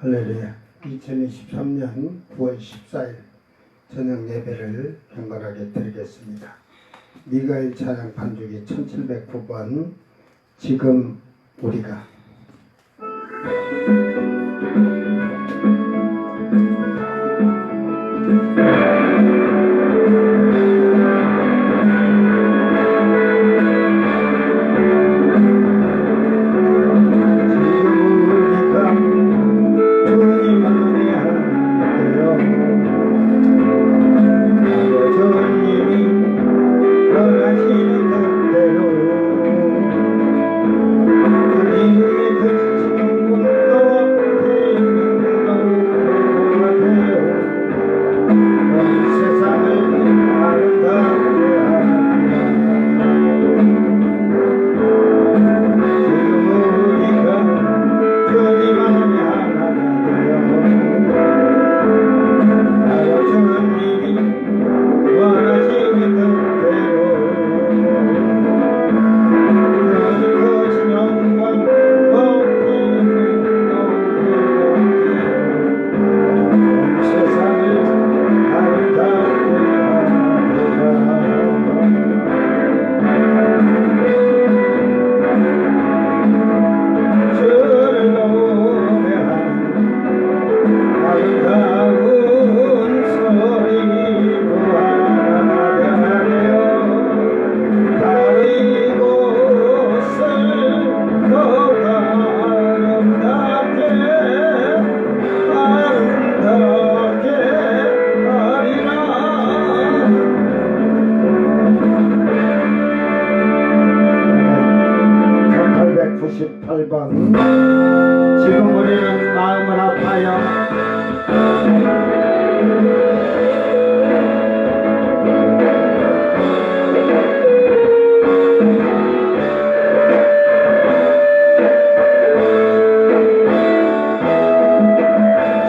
할렐루야. 2023년 9월 14일 저녁 예배를 경건하게 드리겠습니다. 미가엘 찬양 반주기 1709번 지금 우리가. 지금 우리는 마음을 아파요.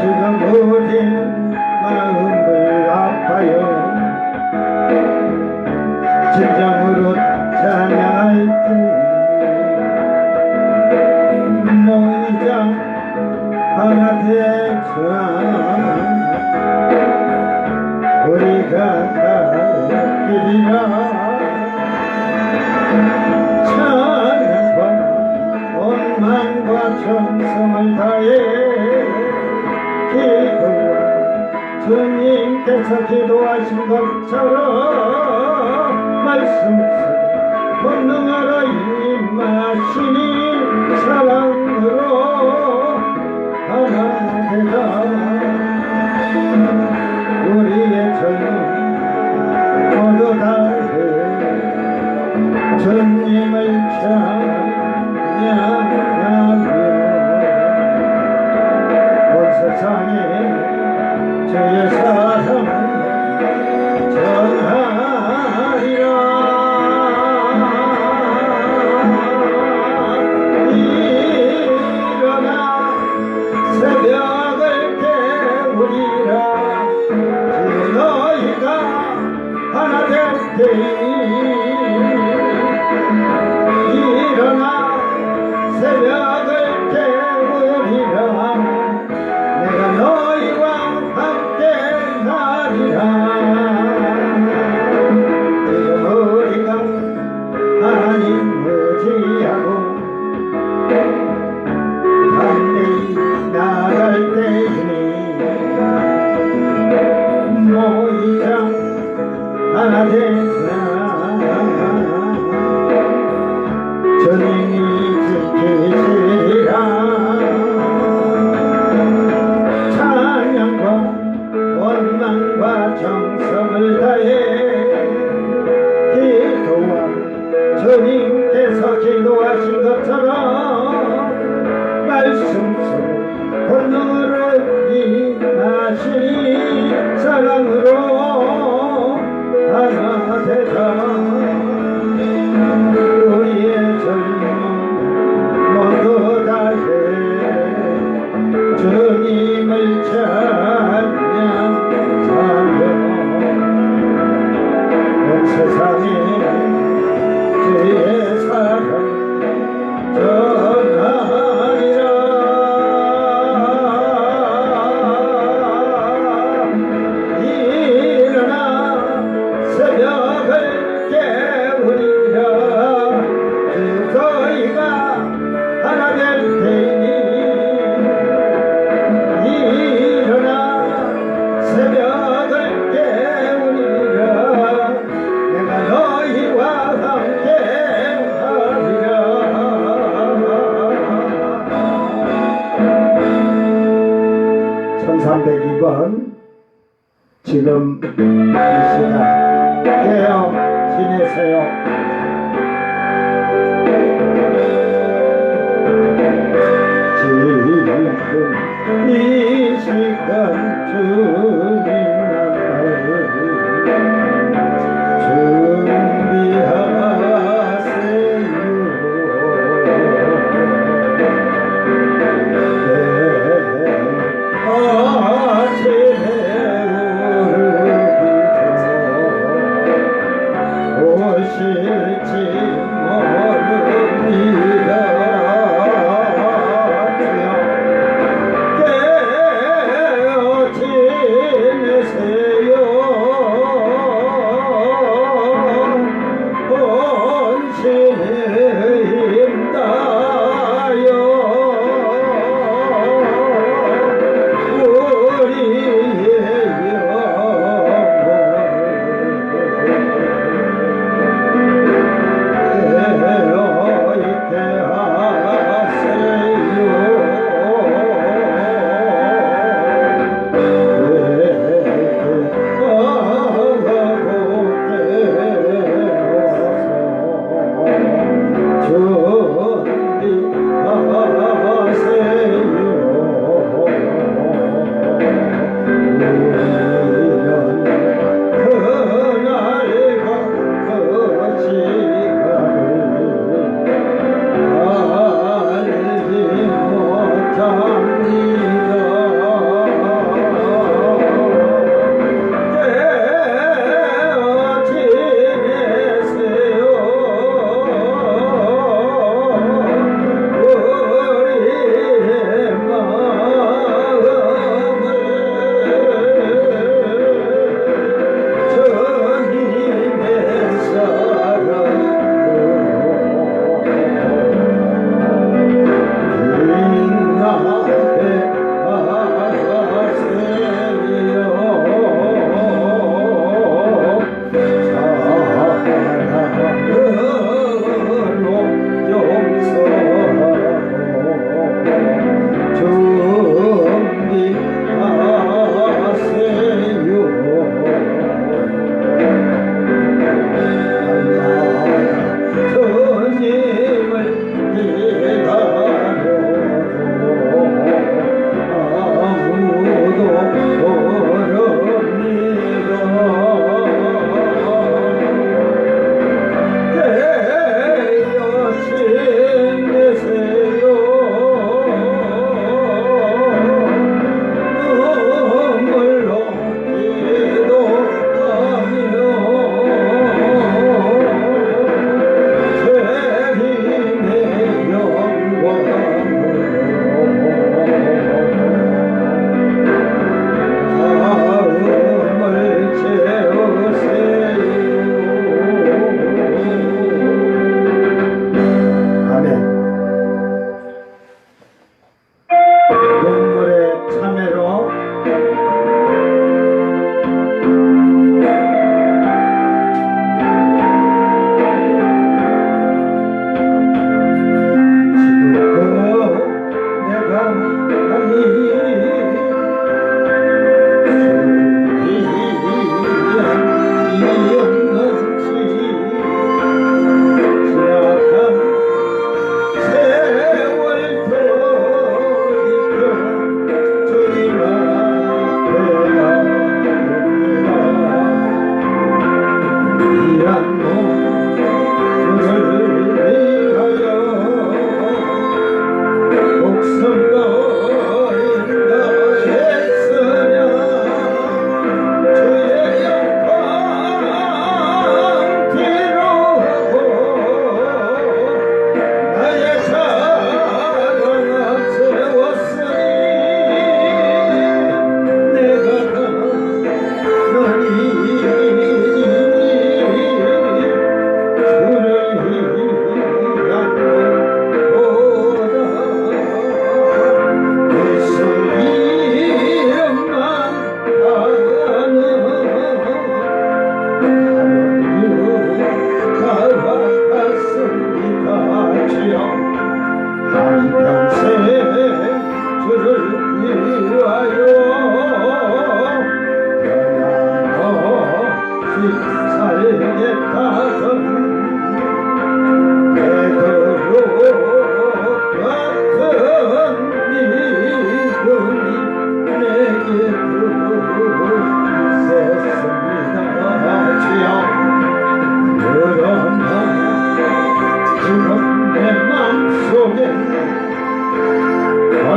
지금 우리는 마음을 아파요. 진정으로 찬양할 때 하나 되자 우리가 가기리라. 찬양과 원망과 정성을 다해 기도와 주님께서 기도하신 것처럼 말씀 속에 권능하러 임하시니 사랑으로 하나 되자. 우리의 젊음 모두 다해 주님을 찬양하며 온 세상에 주의 사랑을 전하리라. 새벽을 깨우리라. 지금 너희가 하나 될 때니 일어나 새벽을 깨우리라. 내가 너희와 함께 하리라. 지금 우리가 하나님 의지하고 나갈 때이니 모이자 하나 되자. 주님이 지키시리라. 찬양과 원망과 정성을 다해 기도와 주님께서 기도하신 것처럼 말씀 속에 권능으로 임하시니 사랑으로 하나 되자. 우리의 젊음 모두 다해 주님을 찬양하며 온 세상에 주의 사랑 전하리라. 302번 지금 이 시간 깨어 지내세요. 지금 이 시간 주님 나를 준비하세요. 아침에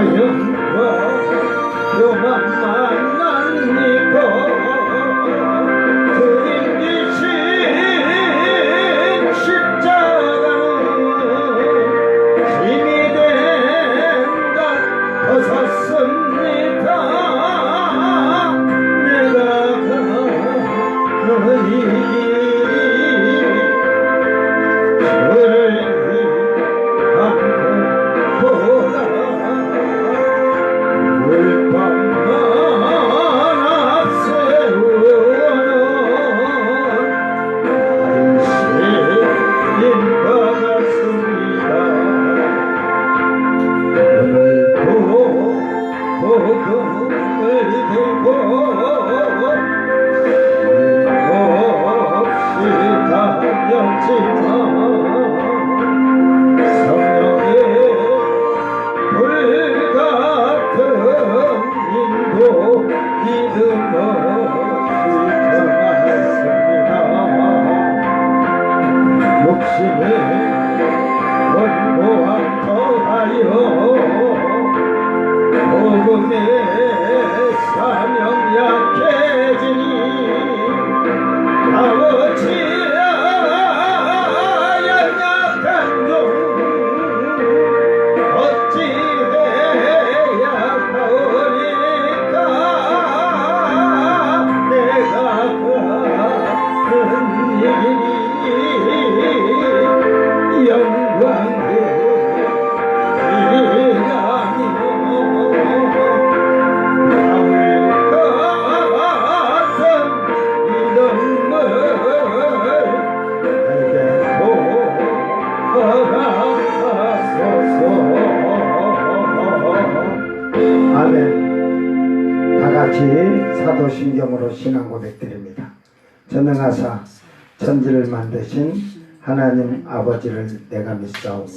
자연과 요만만 낯니고 주님이신 십자가는 힘이 된다 벗었습니다. 내가 가는 이 길이 저를 보다 물방만 앞세우는 안식인과 같습니다. 오늘도 복음을 들고 없이 다녔지만 성령의 불같은 인도 믿음 없이 전하였습니다. 욕심에 원고한 더하여 복음의 사명 약해지니 아버지야 연약한 종 어찌해야 하오리까. 내가 가는 길이 영광의 길이라니요. 바울 같은 믿음을 내게도 허락하소서. 아멘. 다같이 사도신경으로 신앙 고백드립니다. 전능하사 천지를 만드신 하나님 아버지를 내가 믿사오며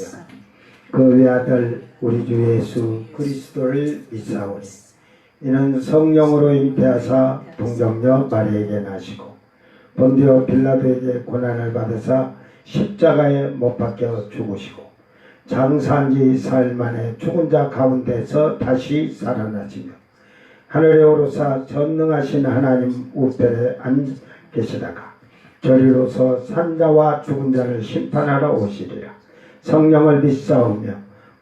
그 외아들 우리 주 예수 그리스도를 믿사오니 이는 성령으로 잉태하사 동정녀 마리에게 나시고 본디오 빌라도에게 고난을 받으사 십자가에 못 박혀 죽으시고 장사한 지 사흘 만에 죽은 자 가운데서 다시 살아나시며 하늘에 오르사 전능하신 하나님 우편에 앉아 계시다가 저리로서 산자와 죽은 자를 심판하러 오시리라. 성령을 믿사오며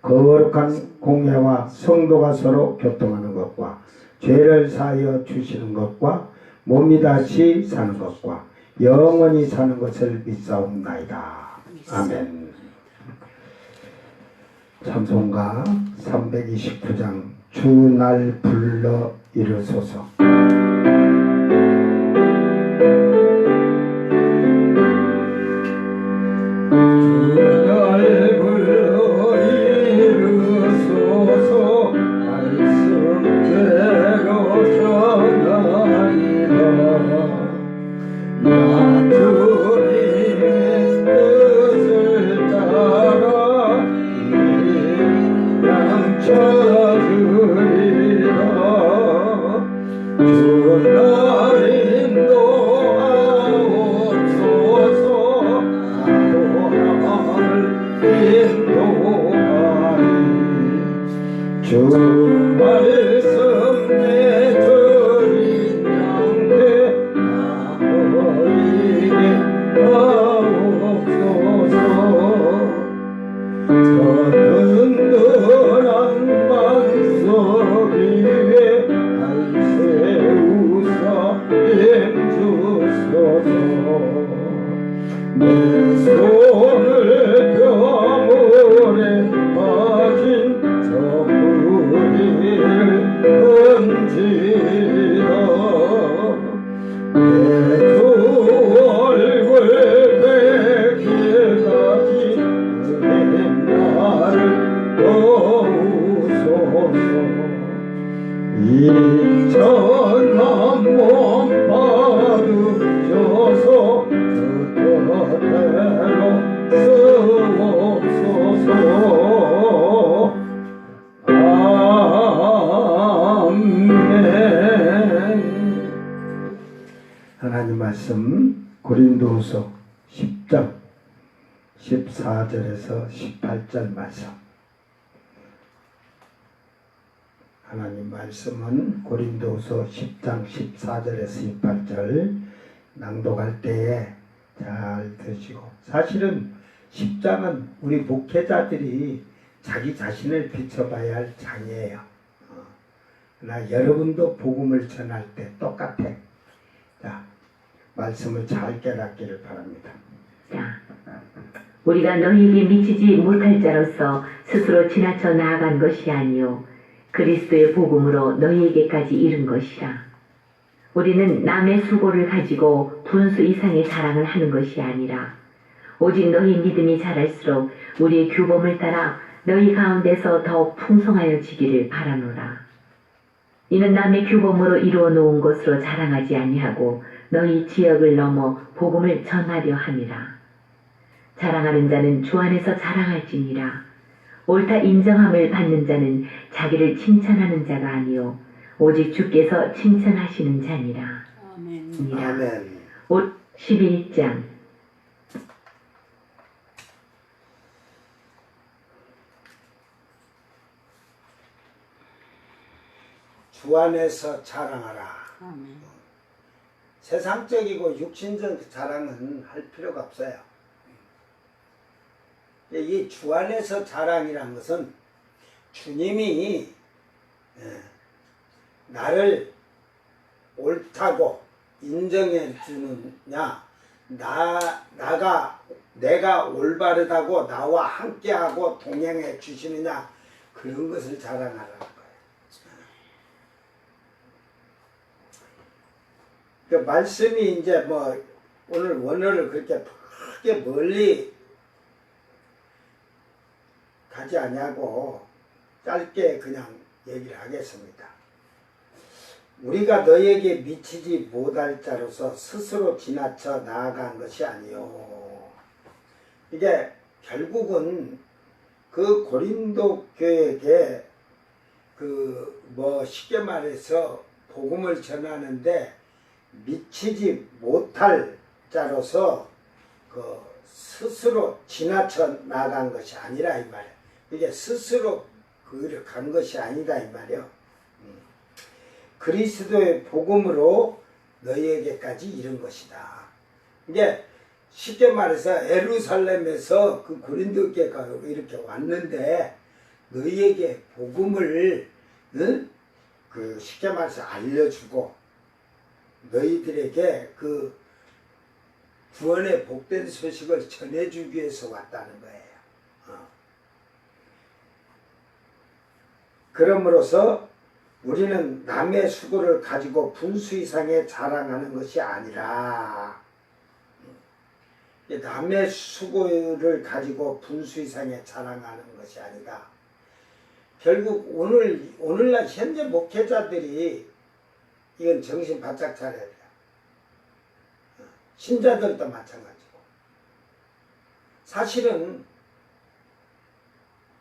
거룩한 공예와 성도가 서로 교통하는 것과 죄를 사하여 주시는 것과 몸이 다시 사는 것과 영원히 사는 것을 믿사옵나이다. 아멘. 찬송가 329장 주 날 불러 이르소서. 주 말씀 내 주인 양대 아버지게 하옵소서. 저 든든한 반석 위에 날 세우사 힘주소서. 내 손을 벼물에 빠진 저 뿌리를 던지라. 내 주 얼굴 뵙기까지 은혜 나를 도우소서. 이 천한 몸 받으셔서 뜻대로 쓰옵소서. 하나님 말씀 고린도후서 10장 14절에서 18절 말씀. 하나님 말씀은 고린도후서 10장 14절에서 18절 낭독할 때에 잘 들으시고, 사실은 10장은 우리 목회자들이 자기 자신을 비춰봐야 할 장이에요. 나 여러분도 복음을 전할 때 똑같아. 자, 말씀을 잘 깨닫기를 바랍니다. 자, 우리가 너희에게 미치지 못할 자로서 스스로 지나쳐 나아간 것이 아니요 그리스도의 복음으로 너희에게까지 이른 것이라. 우리는 남의 수고를 가지고 분수 이상의 자랑을 하는 것이 아니라 오직 너희 믿음이 자랄수록 우리의 규범을 따라 너희 가운데서 더 풍성하여 지기를 바라노라. 이는 남의 규범으로 이루어 놓은 것으로 자랑하지 아니하고 너희 지역을 넘어 복음을 전하려 함이라. 자랑하는 자는 주 안에서 자랑할지니라. 옳다 인정함을 받는 자는 자기를 칭찬하는 자가 아니요 오직 주께서 칭찬하시는 자니라. 아멘. 아멘. 11장. 주 안에서 자랑하라. 아멘. 세상적이고 육신적 자랑은 할 필요가 없어요. 이 주 안에서 자랑이란 것은 주님이 나를 옳다고 인정해 주느냐, 내가 올바르다고 나와 함께하고 동행해 주시느냐, 그런 것을 자랑하라는 거예요. 그 말씀이 이제 뭐 오늘 원어를 그렇게 크게 멀리 가지 않냐고 짧게 그냥 얘기를 하겠습니다. 우리가 너희에게 미치지 못할 자로서 스스로 지나쳐 나아간 것이 아니요. 이게 결국은 그 고린도 교회에게 쉽게 말해서 복음을 전하는데 미치지 못할 자로서 스스로 지나쳐 나간 것이 아니라 이 말이에요. 이게 스스로 그를 간 것이 아니다 이 말이에요. 그리스도의 복음으로 너희에게까지 이른 것이다. 이게 쉽게 말해서 예루살렘에서 그 고린도 교회가 이렇게 왔는데 너희에게 복음을 쉽게 말해서 알려주고 너희들에게 그 구원의 복된 소식을 전해주기 위해서 왔다는 거예요. 그러므로서 우리는 남의 수고를 가지고 분수 이상의 자랑하는 것이 아니라, 남의 수고를 가지고 분수 이상의 자랑하는 것이 아니라, 결국 오늘날 현재 목회자들이 이건 정신 바짝 차려야 돼요. 신자들도 마찬가지고. 사실은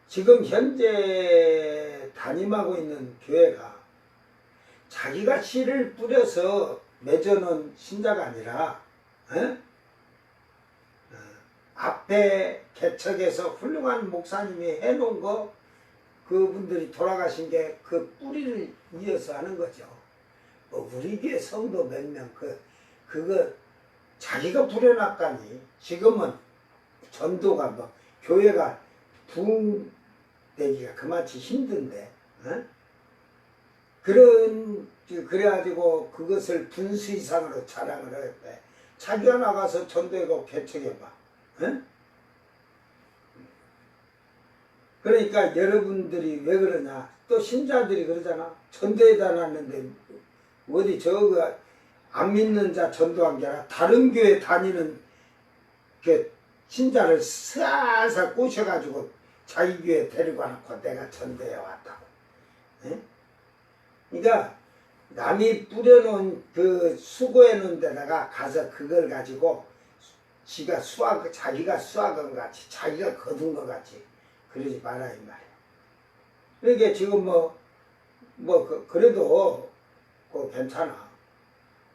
지금 현재 담임하고 있는 교회가 자기가 씨를 뿌려서 맺어놓은 신자가 아니라 앞에 개척에서 훌륭한 목사님이 해놓은 거, 그분들이 돌아가신 게 그 뿌리를 이어서 하는 거죠. 우리 교회 성도 몇 명 그거 자기가 부려놨다니. 지금은 전도가 교회가 부흥되기가 그만치 힘든데, 그래가지고 그것을 분수 이상으로 자랑을 했대. 자기가 나가서 전도하고 개척해봐. 그러니까 여러분들이 왜 그러냐, 또 신자들이 그러잖아. 전도에 다녔는데 어디 안 믿는 자 전도한 게 아니라 다른 교회 다니는 그 신자를 살살 꼬셔가지고 자기 교회 데리고 와놓고 내가 전도해 왔다고. 그러니까 남이 뿌려놓은 그 수고해 놓은 데다가 가서 그걸 가지고 자기가 수확한 것 같이, 자기가 거둔 것 같이 그러지 마라 이 말이야. 그러니까 지금 그래도 괜찮아.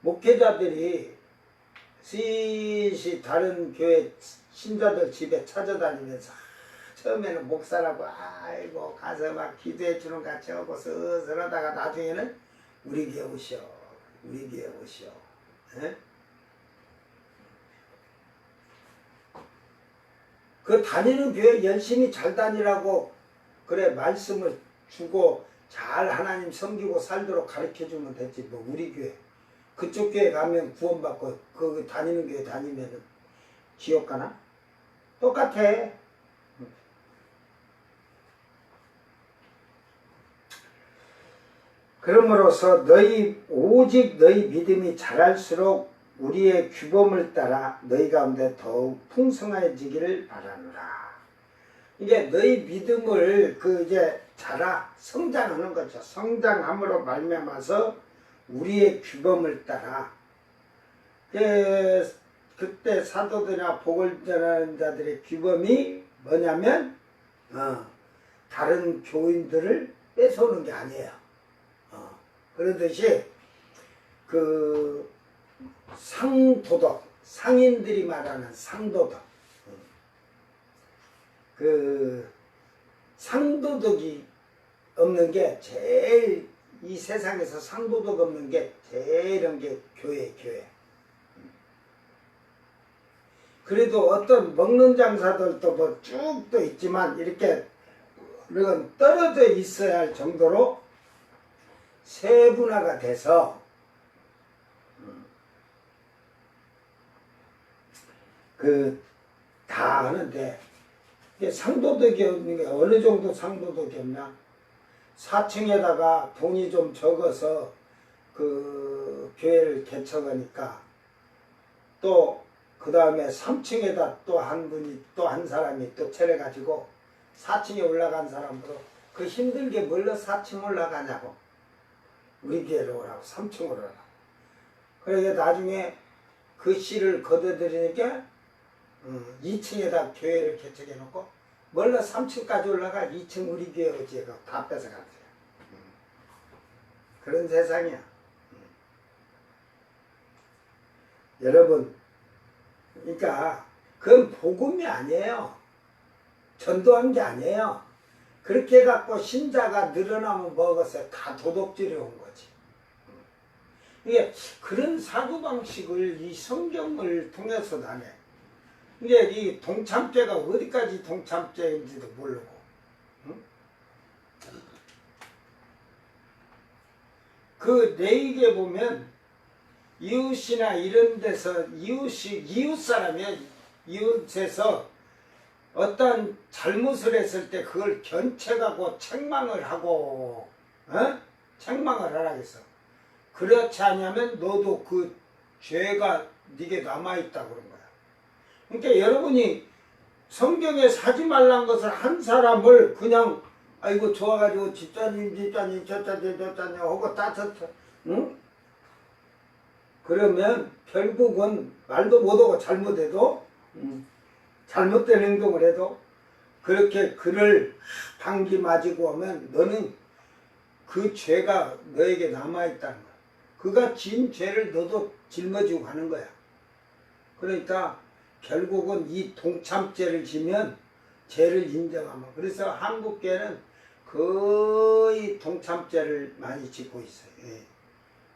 목회자들이 다른 교회 신자들 집에 찾아다니면서 처음에는 목사라고 아이고 가서 막 기도해 주는 같이 하고 서서하다가 나중에는 우리 교회 오시오. 우리 교회 오시오. 에? 그 다니는 교회 열심히 잘 다니라고 그래 말씀을 주고 잘 하나님 섬기고 살도록 가르쳐주면 됐지 뭐 우리 교회 그쪽 교회 가면 구원받고 그 다니는 교회 다니면은 지옥 가나? 똑같아. 그러므로서 오직 너희 믿음이 자랄수록 우리의 규범을 따라 너희 가운데 더욱 풍성해지기를 바라노라. 이게 너희 믿음을 이제 성장하는 거죠. 성장함으로 말미암아서 우리의 규범을 따라 그때 사도들이나 복을 전하는 자들의 규범이 뭐냐면 다른 교인들을 뺏어오는 게 아니에요. 그러듯이 상도덕, 상인들이 말하는 상도덕, 상도덕이 없는 게 제일 이 세상에서 상도덕 없는 게 제일 이런 게 교회. 그래도 어떤 먹는 장사들도 뭐 쭉 또 있지만 이렇게 이건 떨어져 있어야 할 정도로 세분화가 돼서 다 하는데 이게 상도덕이 없는 게 어느 정도 상도덕이 없나? 4층에다가 돈이 좀 적어서 교회를 개척하니까 또 그 다음에 3층에다 또 한 사람이 또 차려가지고 4층에 올라간 사람으로 그 힘들게 뭘로 4층 올라가냐고 우리 교회로 오라고 3층으로 오라고 그러니까 나중에 그 씨를 걷어들이니까 2층에다 교회를 개척해 놓고 뭘로 3층까지 올라가 2층 우리 교회 오지 다 뺏어갔어요. 그런 세상이야. 여러분 그러니까 그건 복음이 아니에요. 전도한 게 아니에요. 그렇게 해갖고 신자가 늘어나면 먹었어요. 다 도둑질해 온 거지. 이게 그런 사고방식을 이 성경을 통해서 다네. 이게 이 동참죄가 어디까지 동참죄인지도 모르고. 응? 내익에 보면 이웃이나 이런 데서 이웃 사람이야. 이웃에서 어떤 잘못을 했을 때 그걸 견책하고 책망을 하고 책망을 하라겠어. 그렇지 않으면 너도 그 죄가 네게 남아있다고 그런 거야. 그러니까 여러분이 성경에 사지 말란 것을 한 사람을 그냥 아이고 좋아가지고 집사님 저짜님 하고 따뜻해 응? 그러면 결국은 말도 못하고 잘못해도 잘못된 행동을 해도 그렇게 그를 방귀 맞이고 하면 너는 그 죄가 너에게 남아있다는 거야. 그가 진 죄를 너도 짊어지고 가는 거야. 그러니까 결국은 이 동참죄를 지면 죄를 인정하면 그래서 한국교회는 거의 동참죄를 많이 짓고 있어요. 예.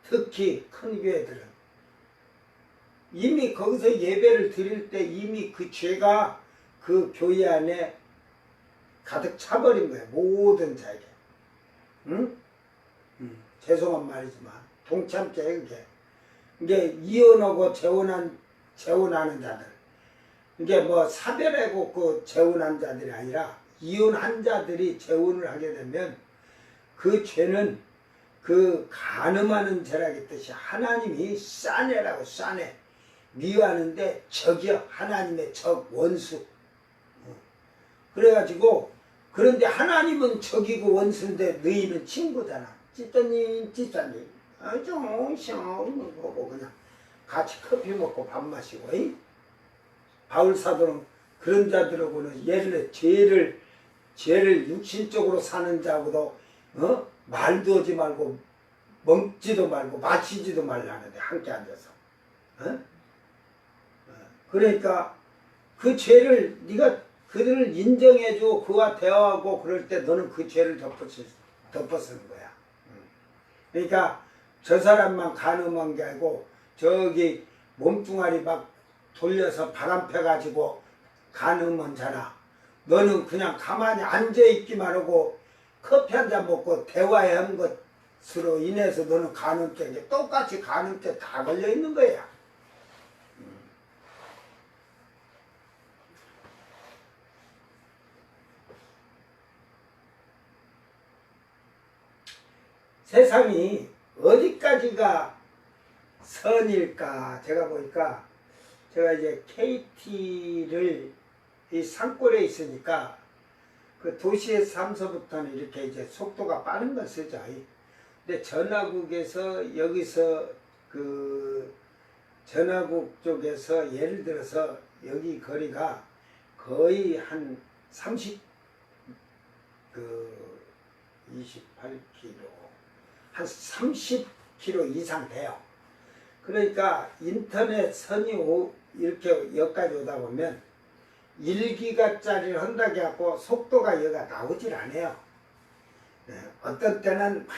특히 큰 교회들은 이미 거기서 예배를 드릴 때 이미 그 죄가 그 교회 안에 가득 차버린 거예요. 모든 자에게. 응? 죄송한 말이지만 동참죄 그게. 이게 이혼하고 재혼하는 자들. 이게 뭐 사별하고 재혼한 자들이 아니라 이혼한 자들이 재혼을 하게 되면 그 죄는 간음하는 죄라기 뜻이 하나님이 싸내라고 싸내. 미워하는데 적이요. 하나님의 적, 원수. 그래가지고 그런데 하나님은 적이고 원수인데 너희는 친구잖아. 집사님 좀 그냥 같이 커피 먹고 밥 마시고 바울 사도는 그런 자들하고는 예를 죄를 육신적으로 사는 자하고도 말도 하지 말고 먹지도 말고 마시지도 말라는데 함께 앉아서 그러니까 그 죄를 네가 그들을 인정해주고 그와 대화하고 그럴 때 너는 그 죄를 덮어쓰는 거야. 그러니까 저 사람만 간음한 게 아니고 저기 몸뚱아리 막 돌려서 바람 펴가지고 간음한 자나 너는 그냥 가만히 앉아있기만 하고 커피 한 잔 먹고 대화한 것으로 인해서 너는 간음죄인데 똑같이 간음죄 다 걸려있는 거야. 세상이 어디까지가 선일까? 제가 보니까 제가 이제 KT를 이 산골에 있으니까 그 도시의 삶서부터는 이렇게 이제 속도가 빠른 걸 쓰죠. 근데 전화국에서 여기서 그 전화국 쪽에서 예를 들어서 여기 거리가 거의 한 28km 한 30km 이상 돼요. 그러니까 인터넷 선이 이렇게 여기까지 오다 보면 1기가짜리를 한다고 해갖고 속도가 여기가 나오질 않아요. 어떤 때는 막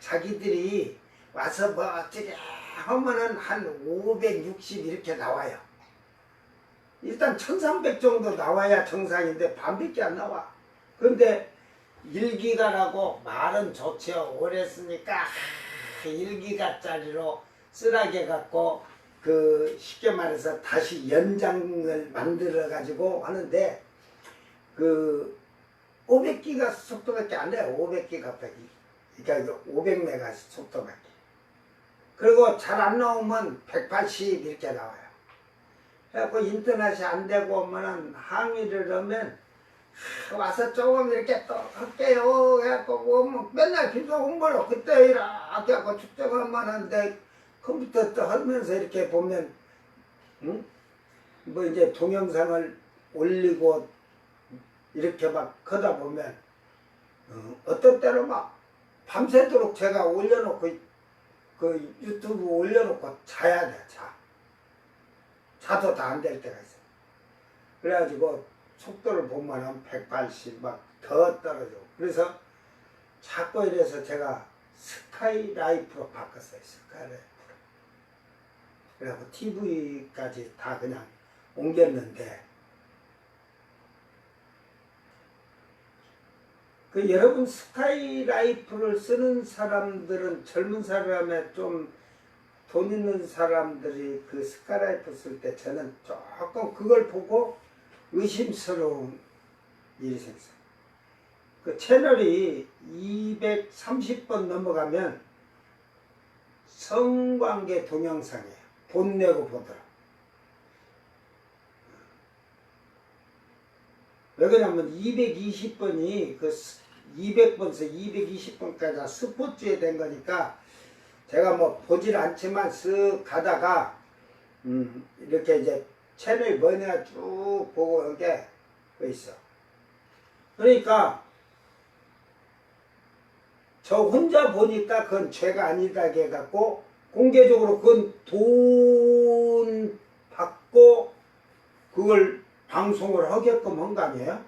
자기들이 와서 뭐 어쩌게 하면은 한 560 이렇게 나와요. 일단 1300 정도 나와야 정상인데 반밖에 안 나와. 그런데 1기가라고 말은 좋죠. 오래 쓰니까 1기가짜리로 쓰라게 갖고 그 쉽게 말해서 다시 연장을 만들어 가지고 하는데 그 500기가 속도밖에 안 돼요. 500기가밖에. 그러니까 500메가 속도밖에. 그리고 잘 안 나오면 180 이렇게 나와요. 그래갖고 인터넷이 안 되고 오면은 항의를 하면 와서 조금 이렇게 또 할게요. 그래갖고 뭐 맨날 비서 홍보로 그때 이렇게 하고 축적하면 하는데 컴퓨터 또 하면서 이렇게 보면 응? 뭐 이제 동영상을 올리고 이렇게 막 하다 보면 어떤 때는 막 밤새도록 제가 올려놓고 그 유튜브 올려놓고 자야 돼. 자도 다 안 될 때가 있어요. 그래가지고 속도를 보면 한 180 막 더 떨어져. 그래서 자꾸 이래서 제가 스카이라이프로 바꿨어요. 스카이라이프로. 그래갖고 TV까지 다 그냥 옮겼는데 그 여러분 스카이라이프를 쓰는 사람들은 젊은 사람에 좀 돈 있는 사람들이 그 스카이라이프 쓸 때 저는 조금 그걸 보고 의심스러운 일이 생겼어요. 그 채널이 230번 넘어가면 성관계 동영상이에요. 돈 내고 보더라. 왜 그러냐면 220번이 그 200번에서 220번까지 스포츠에 된 거니까 제가 뭐 보질 않지만 쓱 가다가 이렇게 이제 채널 뭐냐 쭉 보고 이렇게 있어. 그러니까 저 혼자 보니까 그건 죄가 아니다 해갖고 공개적으로 그건 돈 받고 그걸 방송을 하게끔 한 거 아니에요?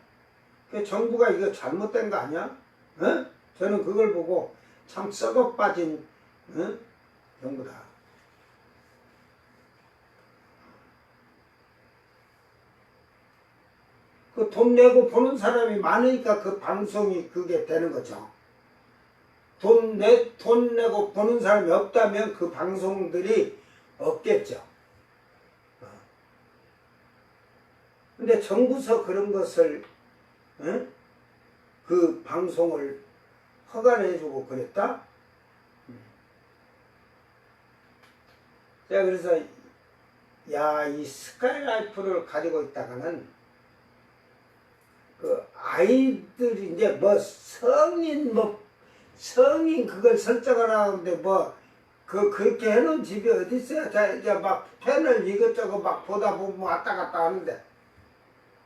그 정부가 이거 잘못된 거 아니야? 어? 저는 그걸 보고 참 썩어 빠진 정부다. 그 돈 내고 보는 사람이 많으니까 그 방송이 그게 되는 거죠. 돈 내고 보는 사람이 없다면 그 방송들이 없겠죠. 근데 정부서 그런 것을 그 방송을 허가를 해주고 그랬다? 제가 그래서 이 스카이라이프를 가지고 있다가는 그 아이들이 이제 뭐 성인 그걸 설정을 하는데 그렇게 해놓은 집이 어디 있어요? 자, 이제 막 패널 이것저것 막 보다 보면 왔다 갔다 하는데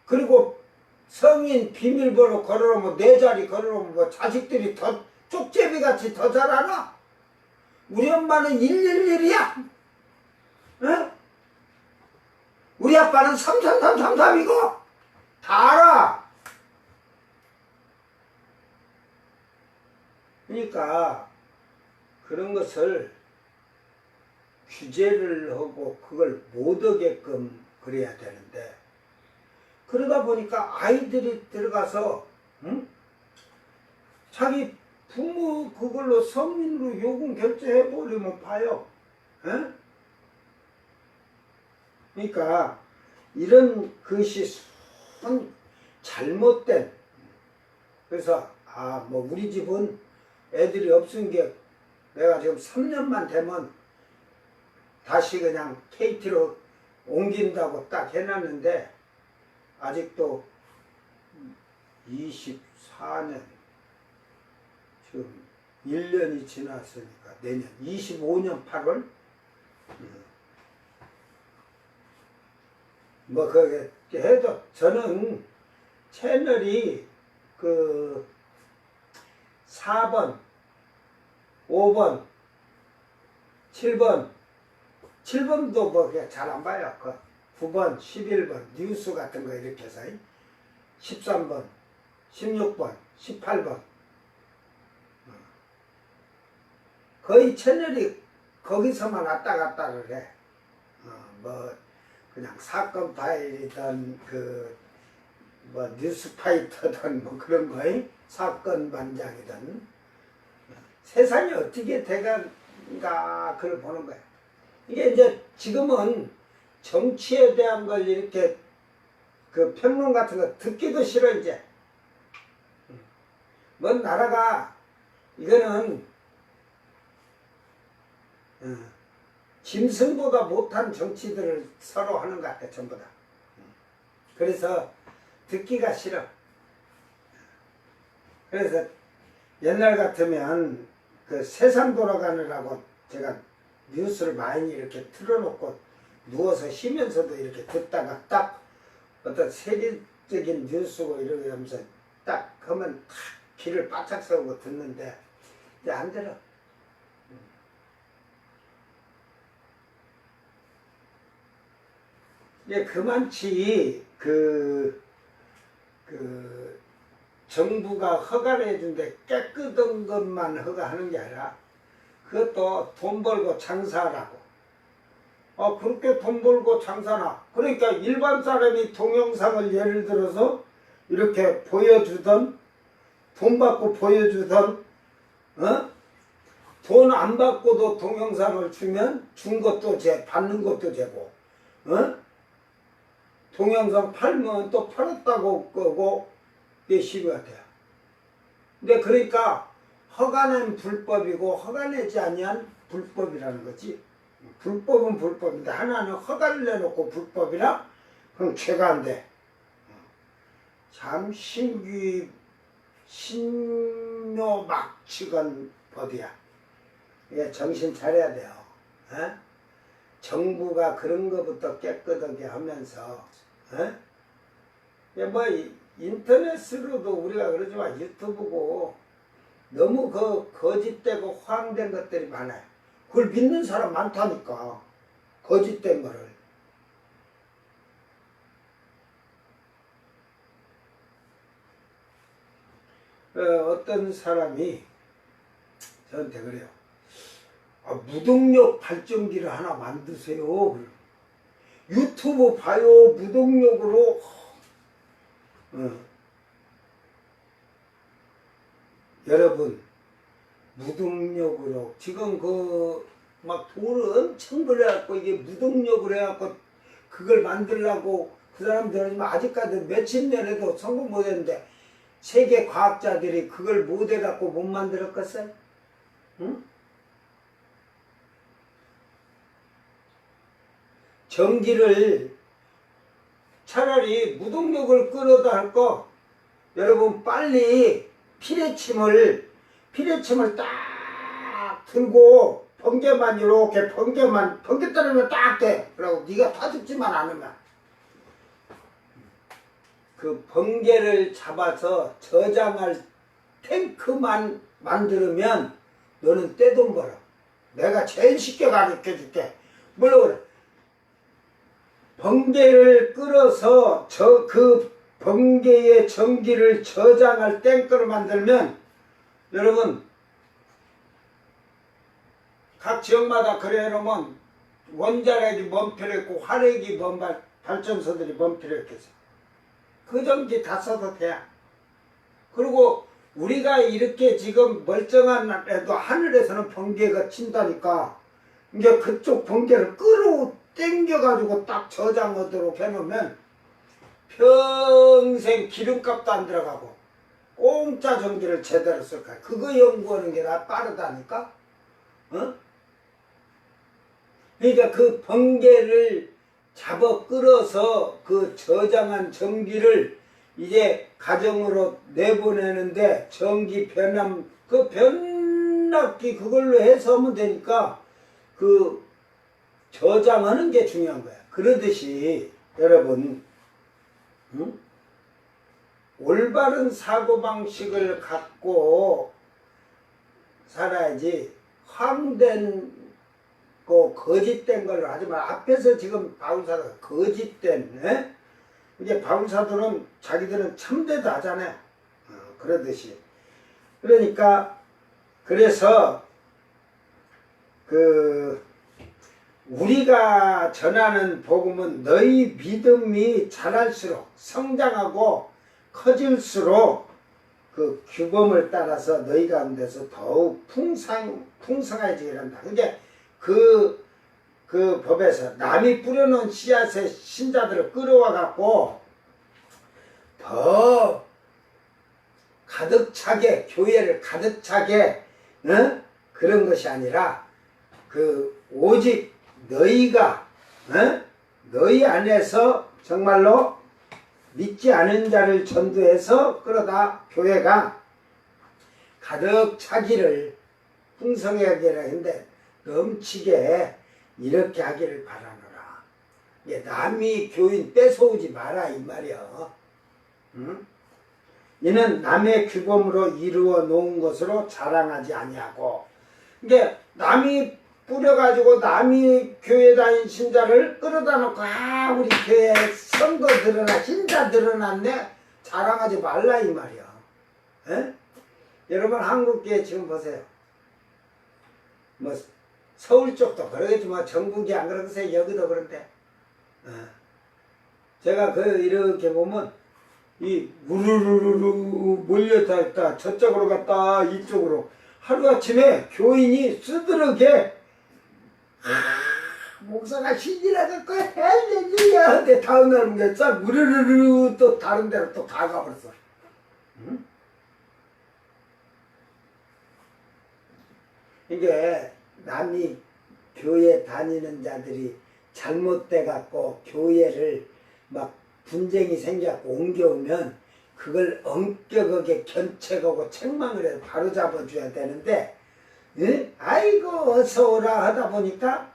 그리고 성인 비밀번호 걸어놓으면 4자리 걸어놓으면 뭐 자식들이 더 쪽제비같이 더 잘 알아? 우리 엄마는 111이야. 응? 우리 아빠는 33333이고 다 알아. 그러니까 그런 것을 규제를 하고 그걸 못 하게끔 그래야 되는데, 그러다 보니까 아이들이 들어가서 응? 자기 부모 그걸로 성인으로 요금 결제해버리면 봐요. 에? 그러니까 이런 것이 잘못된, 그래서 뭐 우리 집은 애들이 없은 게 내가 지금 3년만 되면 다시 그냥 KT로 옮긴다고 딱 해놨는데, 아직도 24년, 지금 1년이 지났으니까 내년 25년 8월 뭐 그게 해도 저는 채널이 그 4번, 5번, 7번도 뭐 잘 안 봐요. 그 9번, 11번 뉴스 같은 거 이렇게 해서 13번, 16번, 18번 거의 채널이 거기서만 왔다 갔다를 해. 뭐 그냥 사건 파일이든 그 뭐 뉴스 파이터든 뭐 그런 거에 사건 반장이든 세상이 어떻게 돼간가 그걸 보는 거야. 이게 이제 지금은 정치에 대한 걸 이렇게 그 평론 같은 거 듣기도 싫어 이제. 뭔 나라가 이거는 짐승보다 못한 정치들을 서로 하는 것 같아 전부 다. 그래서 듣기가 싫어. 그래서 옛날 같으면 그 세상 돌아가느라고 제가 뉴스를 많이 이렇게 틀어놓고 누워서 쉬면서도 이렇게 듣다가 딱 어떤 세계적인 뉴스고 이러면서 딱 하면 탁 귀를 바짝 세우고 듣는데 이제 안 들어. 이게 그만치 정부가 허가를 해준데 깨끗한 것만 허가하는 게 아니라 그것도 돈 벌고 장사하라고. 그렇게 돈 벌고 장사나. 그러니까 일반 사람이 동영상을 예를 들어서 이렇게 보여주던, 돈 받고 보여주던, 돈 안 받고도 동영상을 주면 준 것도 받는 것도 재고, 동영상 팔면 또 팔았다고 끄고 이게 시비가 돼요. 근데 그러니까 허가는 불법이고 허가내지 아니한 불법이라는 거지. 불법은 불법인데 하나는 허가를 내놓고 불법이라 그럼 죄가 안 돼. 참 신묘막측은 법이야. 이게 정신 차려야 돼요. 정부가 그런 거부터 깨끗하게 하면서 뭐 인터넷으로도 우리가 그러지만 유튜브고 너무 거짓되고 허황된 것들이 많아요. 그걸 믿는 사람 많다니까. 거짓된 거를. 어떤 사람이 저한테 그래요. 무동력 발전기를 하나 만드세요. 유튜브 봐요. 무동력으로. 여러분, 무동력으로 지금 막 돈을 엄청 벌여갖고 이게 무동력으로 해갖고 그걸 만들려고 그 사람들은 아직까지 며칠 년에도 성공 못했는데 세계 과학자들이 그걸 못해갖고 못 만들었겠어요? 응? 전기를 차라리 무동력을 끌어다 할 거, 여러분 빨리 피레침을 딱 들고 번개만 이렇게 번개 떨어지면 딱 돼. 그러고 네가 타죽지만 않으면 그 번개를 잡아서 저장할 탱크만 만들면 너는 떼돈 벌어. 내가 제일 쉽게 가르쳐 줄게. 물론 번개를 끌어서 그 번개의 전기를 저장할 탱크를 만들면 여러분 각 지역마다 그래 놓으면 원자력이 뭔 필요 있고 화력이 뭔 발전소들이 뭔 필요 있겠어. 그 전기 다 써도 돼. 그리고 우리가 이렇게 지금 멀쩡한 애도 하늘에서는 번개가 친다니까 이제 그쪽 번개를 끌어당겨가지고 딱 저장하도록 해놓으면 평생 기름값도 안 들어가고 공짜 전기를 제대로 쓸 거야. 그거 연구하는 게 나 빠르다니까. 어? 그러니까 그 번개를 잡아 끌어서 그 저장한 전기를 이제 가정으로 내보내는데 전기 변압 그 변압기 그걸로 해서 하면 되니까 그 저장하는 게 중요한 거야. 그러듯이 여러분 응? 올바른 사고방식을 갖고 살아야지 황된 거 거짓된 걸로 하지 마. 앞에서 지금 바울사도가 거짓된 에? 이제 바울사도는 자기들은 참되도 하잖아요. 그러듯이 그러니까 그래서 그 우리가 전하는 복음은 너희 믿음이 자랄수록 성장하고 커질수록 그 규범을 따라서 너희 가운데서 더욱 풍성해지게 한다. 그게 그 법에서 남이 뿌려놓은 씨앗의 신자들을 끌어와 갖고 더 가득 차게 교회를 가득 차게 그런 것이 아니라 그 오직 너희가 너희 안에서 정말로 믿지 않은 자를 전도해서 끌어다 교회가 가득 차기를 풍성하게 했는데 넘치게 이렇게 하기를 바라노라. 남이 교인 뺏어오지 마라 이 말이야. 응? 이는 남의 규범으로 이루어 놓은 것으로 자랑하지 아니하고 이게 남이 뿌려가지고 남이 교회 다닌 신자를 끌어다 놓고 우리 교회 선거 드러나 신자 드러났네 자랑하지 말라 이 말이야. 에? 여러분 한국교회 지금 보세요. 뭐 서울 쪽도 그러겠지만 전국이 안 그러세요. 여기도 그런데 제가 그 이렇게 보면 이 우르르르 몰려다 있다 저쪽으로 갔다 이쪽으로 하루아침에 교인이 쓰드럽게 목사가 신이라는 거야 할렐루야 근데 다음날 보면 싹 우르르르 또 다른 데로 또 가가버렸어. 응? 이게 남이 교회 다니는 자들이 잘못돼 갖고 교회를 막 분쟁이 생겨갖고 옮겨오면 그걸 엄격하게 견책하고 책망을 해서 바로 잡아줘야 되는데 아이고 어서 오라 하다 보니까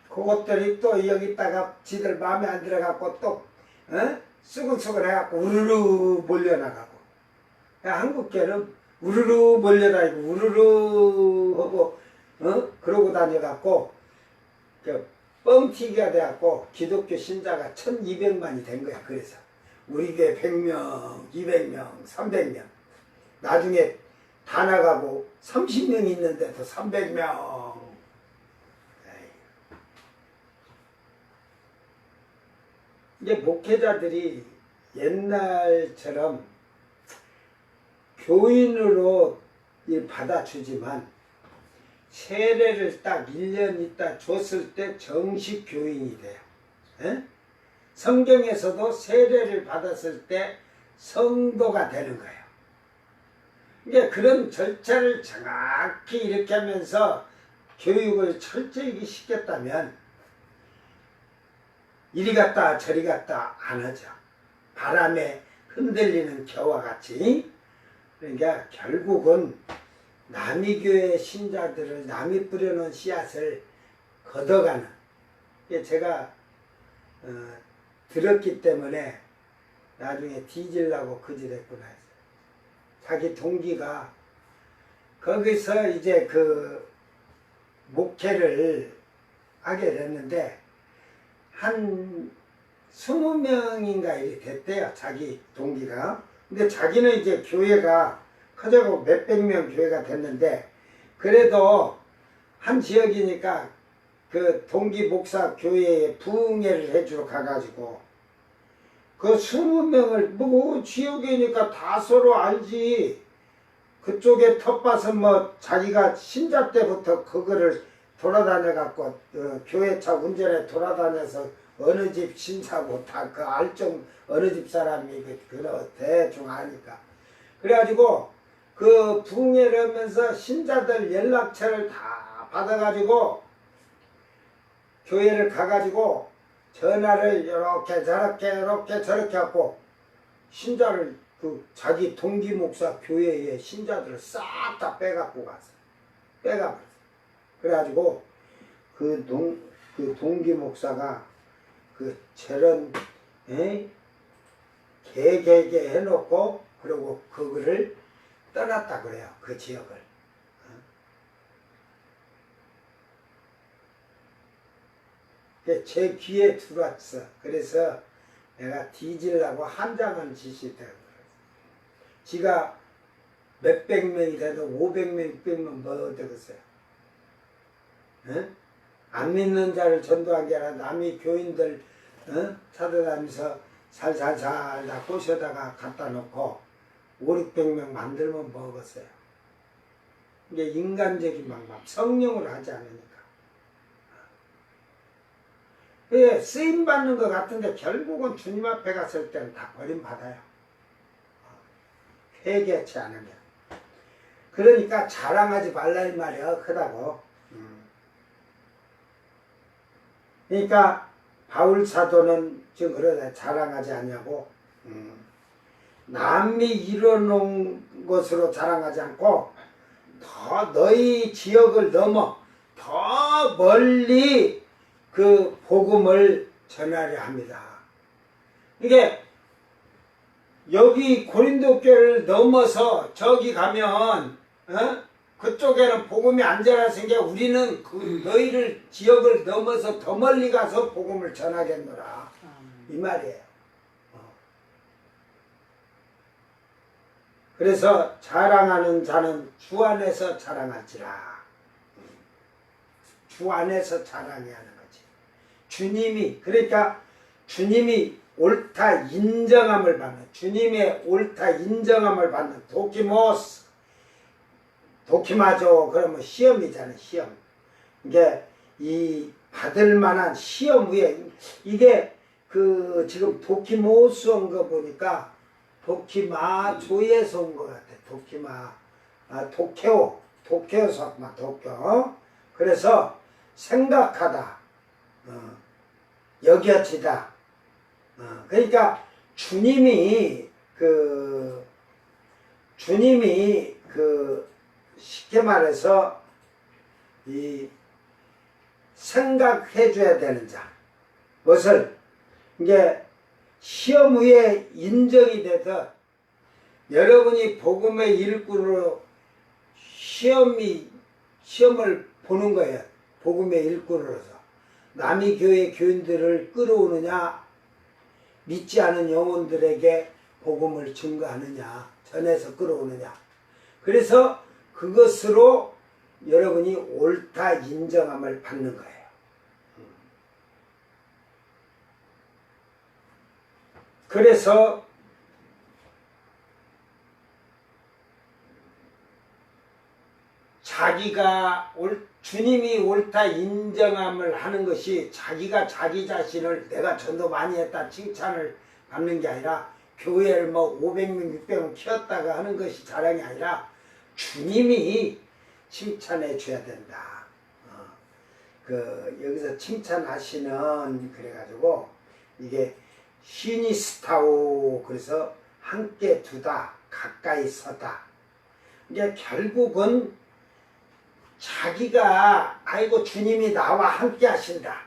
그것들이 또 여기다가 지들 마음에 안 들어갖고 또 수근수근 해갖고 우르르 몰려나가고 한국교회는 우르르 몰려다니고 우르르 하고 그러고 다녀갖고 뻥튀기가 돼갖고 기독교 신자가 1200만이 된 거야. 그래서 우리 교회 100명, 200명, 300명 나중에 다 나가고 30명 있는데도 300명 이제 목회자들이 옛날처럼 교인으로 받아주지만 세례를 딱 1년 있다 줬을 때 정식 교인이 돼요. 에? 성경에서도 세례를 받았을 때 성도가 되는 거예요. 이게 그런 절차를 정확히 이렇게 하면서 교육을 철저히 시켰다면 이리 갔다 저리 갔다 안 하죠. 바람에 흔들리는 겨와 같이. 그러니까 결국은 남이 교회 신자들을 남이 뿌려놓은 씨앗을 걷어가는 게 제가 들었기 때문에 나중에 뒤질라고 거짓했구나 했어요. 자기 동기가 거기서 이제 그 목회를 하게 됐는데 한 20명인가 이렇게 됐대요. 자기 동기가. 근데 자기는 이제 교회가 커져가고 몇백 명 교회가 됐는데, 그래도 한 지역이니까 그 동기 목사 교회에 부흥회를 해주러 가가지고 그 20명을 뭐 지역이니까 다 서로 알지. 그쪽에 텃밭은 뭐 자기가 신자 때부터 그거를 돌아다녀 갖고 교회차 운전에 돌아다녀서 어느 집 신사고 다 그 알정 어느 집 사람이 그 대충 아니까. 그래가지고 그 부흥회를 하면서 신자들 연락처를 다 받아가지고 교회를 가가지고 전화를 이렇게 저렇게 하고 신자를 그 자기 동기 목사 교회의 신자들을 싹 다 빼갖고 갔어. 빼가버렸어. 그래가지고 그 동기 목사가 그 저런 개개개 해놓고 그리고 그거를 떠났다 그래요. 그 지역을. 제 귀에 들어왔어. 그래서 내가 뒤질라고 한 장은 지시더라고요. 지가 몇백 명이 돼도 500명, 600명 뭐 되겠어요. 안 믿는 자를 전도한 게 아니라 남이 교인들 찾아다니면서 살살살 다 꼬셔다가 갖다 놓고 5, 600명 만들면 먹었어요. 이게 인간적인 방법, 성령으로 하지 않으니까. 예, 쓰임받는 것 같은데 결국은 주님 앞에 갔을 때는 다 버림받아요. 회개치 않으면. 그러니까 자랑하지 말라 이 말이야. 크다고. 그러니까 바울 사도는 지금 그러다 자랑하지 않냐고. 남이 이뤄놓은 것으로 자랑하지 않고 더 너희 지역을 넘어 더 멀리 그 복음을 전하려 합니다. 이게 여기 고린도 교회를 넘어서 저기 가면 그쪽에는 복음이 안 전하신 게 우리는 그 너희를 지역을 넘어서 더 멀리 가서 복음을 전하겠노라 이 말이에요. 그래서 자랑하는 자는 주 안에서 자랑할지라. 주 안에서 자랑해야 하는 거지. 주님이 그러니까 주님이 옳다 인정함을 받는 주님의 옳다 인정함을 받는 도키모스 도키마죠. 그러면 시험이잖아요. 시험. 이게 이 받을 만한 시험 위에 이게 그 지금 도키모스 온 거 보니까 도키마조에서 온 것 같아. 도키마 도쿄에서 왔구만. 도쿄. 그래서 생각하다 여겨지다. 그러니까 주님이 쉽게 말해서 이 생각해 줘야 되는 자. 무엇을 이게 시험 후에 인정이 돼서 여러분이 복음의 일꾼으로 시험을 보는 거예요. 복음의 일꾼으로서 남이 교회 교인들을 끌어오느냐 믿지 않은 영혼들에게 복음을 증거하느냐 전해서 끌어오느냐. 그래서 그것으로 여러분이 옳다 인정함을 받는 거예요. 그래서 자기가 주님이 옳다 인정함을 하는 것이 자기가 자기 자신을 내가 전도 많이 했다 칭찬을 받는 게 아니라 교회를 뭐 500명 600명 키웠다가 하는 것이 자랑이 아니라 주님이 칭찬해 줘야 된다. 여기서 칭찬하시는 그래가지고 이게 시니스타오 그래서 함께 두다 가까이 서다. 이게 결국은 자기가 아이고 주님이 나와 함께 하신다.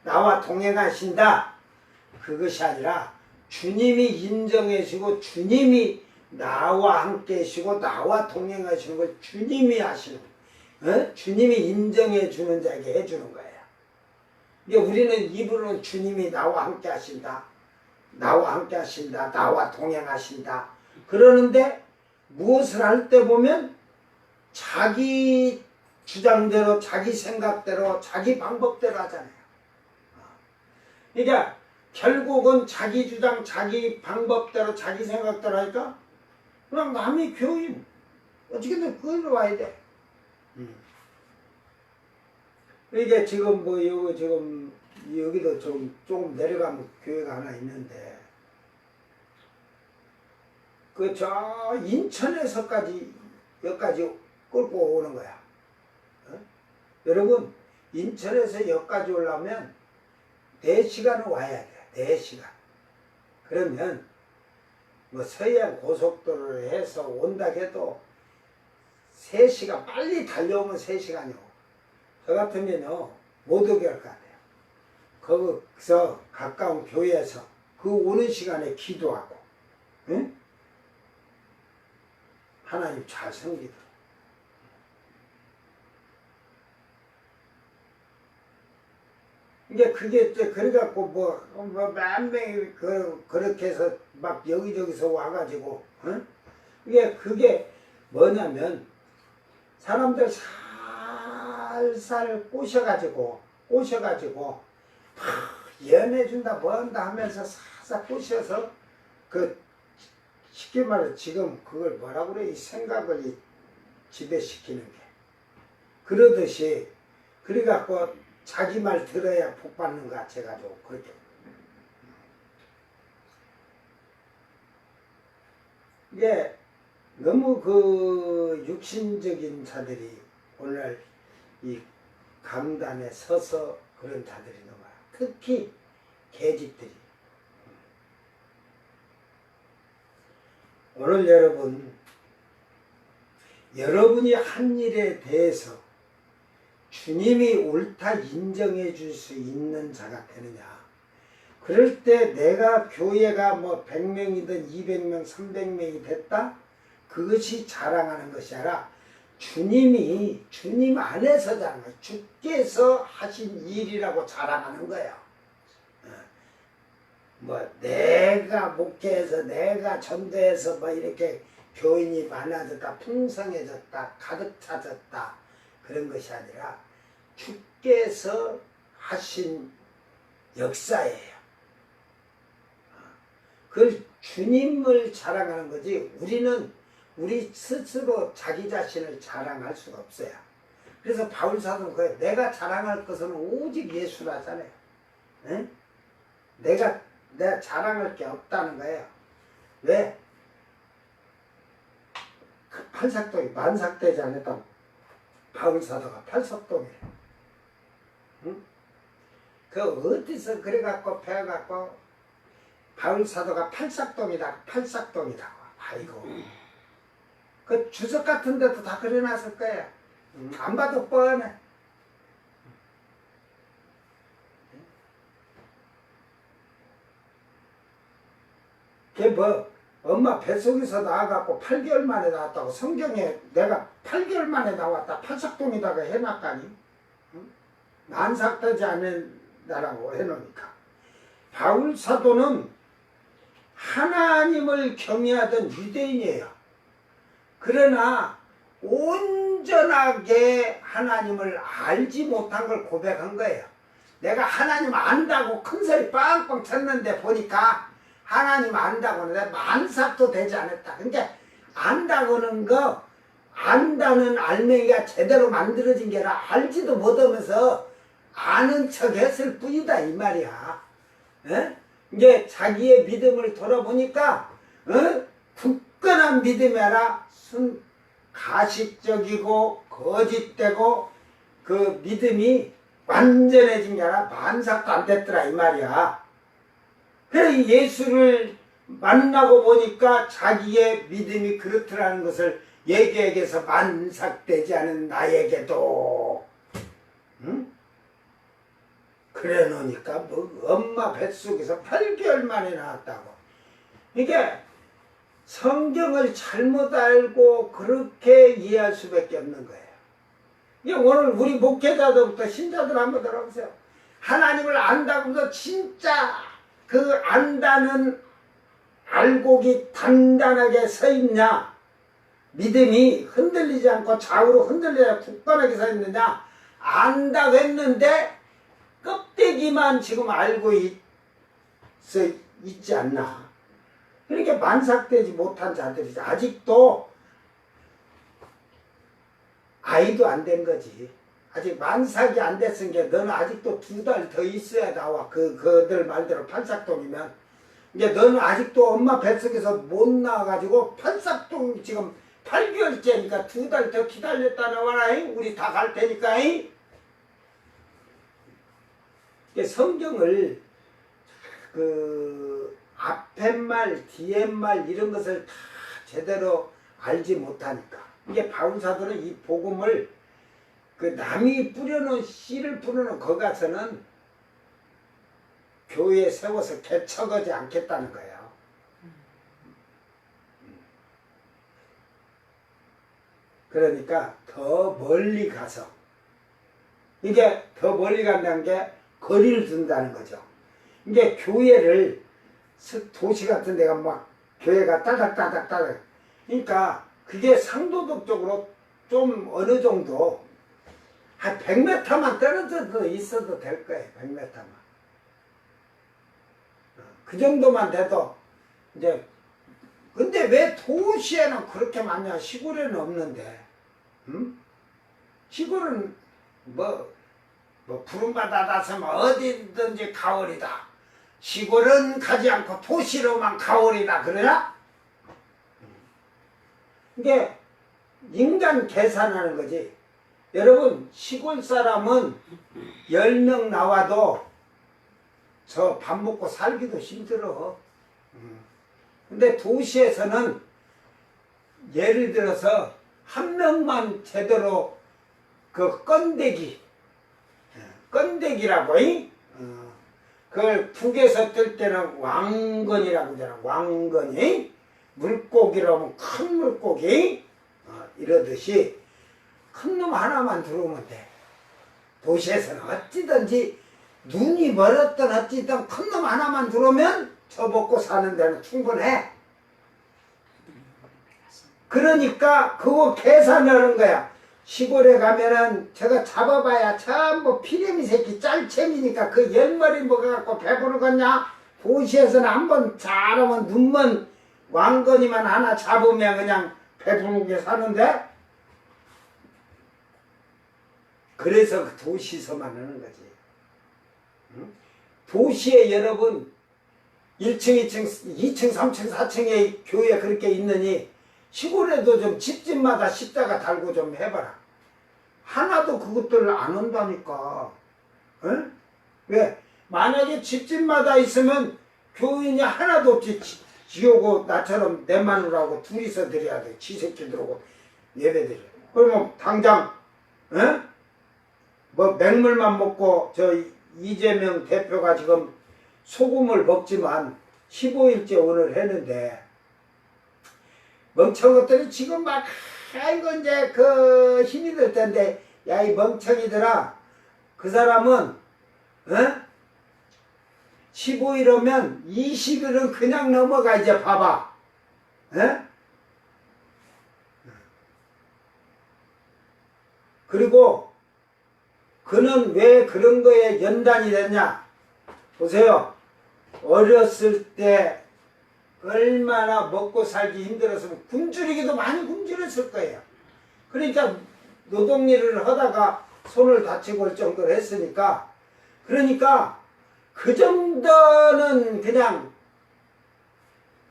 나와 동행하신다. 그것이 아니라 주님이 인정해 주시고 주님이 나와 함께 하시고 나와 동행하시는 걸 주님이 하시는 거예요. 주님이 인정해 주는 자에게 해주는 거예요. 이게 우리는 입으로는 주님이 나와 함께 하신다. 나와 함께 하신다. 나와 동행하신다. 그러는데 무엇을 할 때 보면 자기 주장대로 자기 생각대로 자기 방법대로 하잖아요. 그러니까 결국은 자기 주장 자기 방법대로 자기 생각대로 하니까 그냥 남의 교인 어떻게든 그걸로 와야 돼. 이게 지금 뭐 이거 지금 여기도 조금 내려가면 교회가 하나 있는데 그 저 인천에서까지 여기까지 끌고 오는 거야. 어? 여러분 인천에서 여기까지 오려면 4시간은 와야 돼. 4시간. 그러면 뭐 서해안 고속도로를 해서 온다 해도 3시간 빨리 달려오면 3시간이고 저 같으면요 못 오게 할 것 같아요. 거기서 가까운 교회에서 그 오는 시간에 기도하고 응? 하나님 잘 섬기도록. 이게 그게 그래갖고 몇 명이 그렇게 해서 막 여기저기서 와가지고 응? 그게 뭐냐면 사람들 살살 꼬셔가지고 연해준다 뭐한다 하면서 살살 꼬셔서 그 쉽게 말해 지금 그걸 뭐라고 그래 이 생각을 지배시키는 게 그러듯이 그래갖고 자기 말 들어야 복 받는 것 같아가지고 그렇게 이게 너무 그 육신적인 자들이 오늘 이 강단에 서서 그런 자들이 너무 많아. 특히 계집들이. 오늘 여러분이 한 일에 대해서 주님이 옳다 인정해 줄 수 있는 자가 되느냐. 그럴 때 내가 교회가 뭐 100명이든 200명, 300명이 됐다? 그것이 자랑하는 것이 아니라 주님 안에서 자랑하는 거예요. 주께서 하신 일이라고 자랑하는 거예요. 뭐 내가 목회해서 내가 전도해서 뭐 이렇게 교인이 많아졌다, 풍성해졌다, 가득 차졌다 그런 것이 아니라 주께서 하신 역사예요. 그걸 주님을 자랑하는 거지 우리 스스로 자기 자신을 자랑할 수가 없어요. 그래서 바울사도는 그래요. 내가 자랑할 것은 오직 예수라잖아요. 네? 내가 자랑할 게 없다는 거예요. 왜? 그 팔삭동이 만삭되지 않았다고 바울사도가 팔삭동이에요. 응? 그 어디서 그래갖고 배워갖고 바울사도가 팔삭동이다. 아이고. 그 주석 같은 데도 다 그려놨을 거예요. 안 봐도 뻔해. 걔 뭐 엄마 뱃속에서 나와갖고 8개월 만에 나왔다고 성경에 내가 8개월 만에 나왔다 팔삭동이다가 해놨다니. 만삭되지 않은 나라고 해놓으니까. 바울사도는 하나님을 경외하던 유대인이에요. 그러나 온전하게 하나님을 알지 못한 걸 고백한 거예요. 내가 하나님 안다고 큰소리 빵빵 쳤는데 보니까 하나님 안다고는 내가 만삭도 되지 않았다. 그러니까 안다고는 안다는 알맹이가 제대로 만들어진 게 아니라 알지도 못하면서 아는 척 했을 뿐이다 이 말이야. 에? 이제 자기의 믿음을 돌아보니까 굳건한 믿음이 아니라 가식적이고 거짓되고 그 믿음이 완전해진 게 아니라 만삭도 안 됐더라 이 말이야. 그래 예수를 만나고 보니까 자기의 믿음이 그렇더라는 것을 얘기해서 만삭되지 않은 나에게도 그래 놓으니까 뭐 엄마 뱃속에서 8개월 만에 나왔다고. 이게 성경을 잘못 알고 그렇게 이해할 수밖에 없는 거예요. 이게 오늘 우리 목회자들부터 신자들 한번 들어보세요. 하나님을 안다고 해서 진짜 그 안다는 알곡이 단단하게 서 있냐, 믿음이 흔들리지 않고 좌우로 흔들리지 않고 굳건하게 서 있느냐, 안다고 했는데 껍데기만 지금 알고 있지 않나. 그러니까 만삭되지 못한 자들이지. 아직도 아이도 안 된 거지. 아직 만삭이 안 됐으니까 너는 아직도 2달 더 있어야 나와. 그들 말대로 팔삭동이면. 이제 너는 아직도 엄마 뱃속에서 못 나와가지고 팔삭동 지금 8개월째니까 2달 더 기다렸다 나와라. 우리 다 갈 테니까. 성경을 앞에 말, 뒤에 말 이런 것을 다 제대로 알지 못하니까. 이게 바울사도는 이 복음을 남이 뿌려놓은 씨를 뿌려놓은 거 가서는 교회에 세워서 개척하지 않겠다는 거예요. 그러니까 더 멀리 가서, 이게 더 멀리 간다는 게 거리를 둔다는 거죠. 이게 교회를 도시 같은 데가 막 교회가 따닥따닥따닥, 그러니까 그게 상도덕적으로 좀 어느 정도 한 100m만 떨어져 있어도 될 거예요. 100m만. 그 정도만 돼도 이제. 근데 왜 도시에는 그렇게 많냐? 시골에는 없는데. 응? 시골은 푸른 바다 닿으면 어디든지 가을이다. 시골은 가지 않고 도시로만 가을이다. 그러냐? 이게 인간 계산하는 거지. 여러분, 시골 사람은 10명 나와도 저 밥 먹고 살기도 힘들어. 근데 도시에서는 예를 들어서 한 명만 제대로 건데기라고, 그걸 북에서 뜰 때는 왕건이라고 하잖아. 왕건이. 물고기라면 큰 물고기. 이러듯이 큰 놈 하나만 들어오면 돼. 도시에서는 어찌든지 눈이 멀었던 어찌든 큰 놈 하나만 들어오면 저 먹고 사는 데는 충분해. 그러니까 그거 계산하는 거야. 시골에 가면은 저거 잡아봐야 전부 피레미 새끼 짤챔이니까 그 10마리 먹어갖고 배부르겠냐? 도시에서는 한번 잘하면 눈먼 왕건이만 하나 잡으면 그냥 배부르게 사는데, 그래서 그 도시에서만 하는 거지. 도시에 여러분 1층, 2층, 3층, 4층에 교회 그렇게 있느니 시골에도 좀 집집마다 십자가 달고 좀 해봐라. 하나도 그것들 안 온다니까. 에? 왜? 만약에 집집마다 있으면 교인이 하나도 없지. 지오고 나처럼 내 마누라하고 둘이서 드려야 돼. 지 새끼들하고 예배 드려. 그러면 당장 맹물만 먹고 저 이재명 대표가 지금 소금을 먹지만 15일째 오늘 했는데, 멍청한 것들이 지금 막 아이고 이제 힘이 들 텐데, 야 이 멍청이들아, 그 사람은 15일이면 20일은 그냥 넘어가. 이제 봐봐. 그리고 그는 왜 그런 거에 연단이 됐냐? 보세요. 어렸을 때 얼마나 먹고 살기 힘들었으면 굶주리기도 많이 굶주렸을 거예요. 그러니까 노동일을 하다가 손을 다치고 올 정도로 했으니까, 그러니까 그 정도는 그냥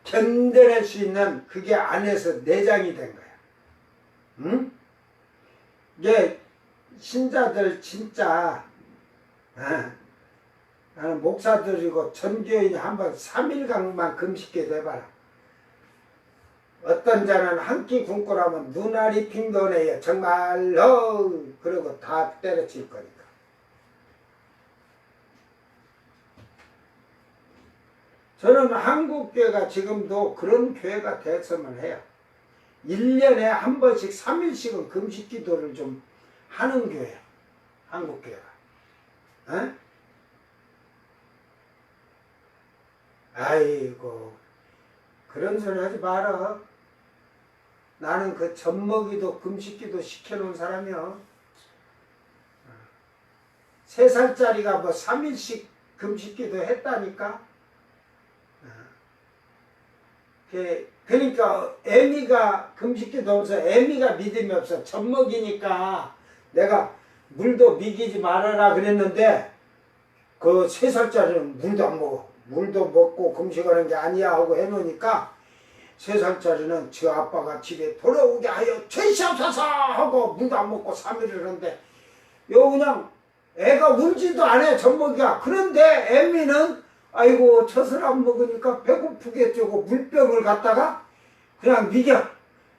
견뎌낼 수 있는 그게 안에서 내장이 된 거야. 응? 이게 신자들 진짜 나는 목사들이고 전교인이 한번 3일간만 금식기도 해봐라. 어떤 자는 한 끼 굶고 나면 눈알이 핑도네요. 정말로. 그러고 다 때려칠 거니까. 저는 한국교회가 지금도 그런 교회가 됐으면 해요. 1년에 한 번씩 3일씩은 금식 기도를 좀 하는 교회야. 한국교회가. 아이고 그런 소리 하지 마라. 나는 그 젖먹이도 금식기도 시켜놓은 사람이야. 3살짜리가 뭐 3일씩 금식기도 했다니까. 그러니까 애미가 금식기도 없어. 애미가 믿음이 없어. 젖먹이니까 내가 물도 먹이지 말아라 그랬는데 그 3살짜리는 물도 안 먹어. 물도 먹고 금식하는 게 아니야 하고 해놓으니까 3살짜리는 저 아빠가 집에 돌아오게 하여 주시옵소서 하고 물도 안 먹고 3일을 하는데 요 그냥 애가 울지도 않아 젖먹이가. 그런데 애미는 아이고 젖을 안 먹으니까 배고프겠죠. 물병을 갖다가 그냥 미겨.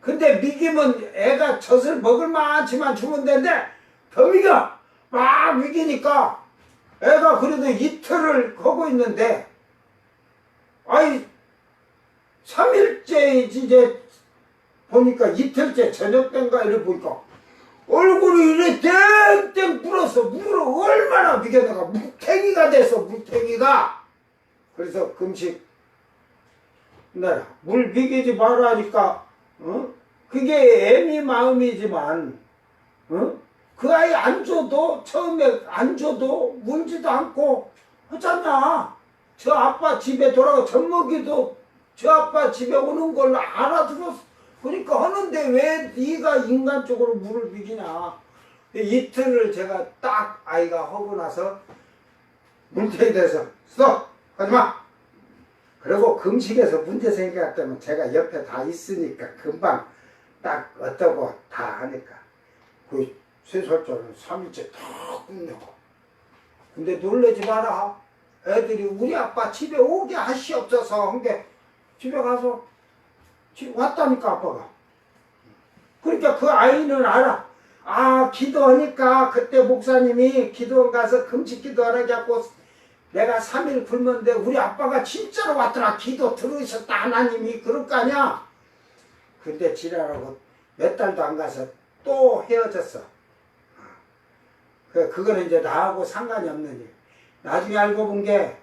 근데 미기면 애가 젖을 먹을 만치만 주면 되는데 더 미겨. 막 미기니까 애가 그래도 이틀을 하고 있는데 아이 3일째 이제 보니까 이틀째 저녁 때인가 이래 보니까 얼굴이 이래 땡땡 불어서 물을 얼마나 미겼는가. 물탱이가 돼서 물탱이가. 그래서 금식 나라 물 미기지 마라 하니까 그게 애미 마음이지만 그 아이 안 줘도 처음에 안 줘도 울지도 않고 하잖아. 저 아빠 집에 돌아가 젖먹이도 저 아빠 집에 오는 걸로 알아들었어. 그러니까 하는데 왜 네가 인간적으로 물을 미기냐. 이틀을 제가 딱 아이가 하고 나서 물탱이 돼서 스톱 하지마. 그리고 금식에서 문제 생겼다면 제가 옆에 다 있으니까 금방 딱 어떠고 다 하니까 그 3살짜리는 3일째 다 끝내고. 근데 놀라지 마라. 애들이 우리 아빠 집에 오게 하시옵소서 한 게 집에 가서 왔다니까 아빠가. 그러니까 그 아이는 알아. 아 기도하니까 그때 목사님이 기도원 가서 금식 기도하라고 하고 내가 3일 굶었는데 우리 아빠가 진짜로 왔더라. 기도 들으셨다 하나님이. 그럴 거 아니야. 근데 지랄하고 몇 달도 안 가서 또 헤어졌어. 그거는 이제 나하고 상관이 없는 일. 나중에 알고 본 게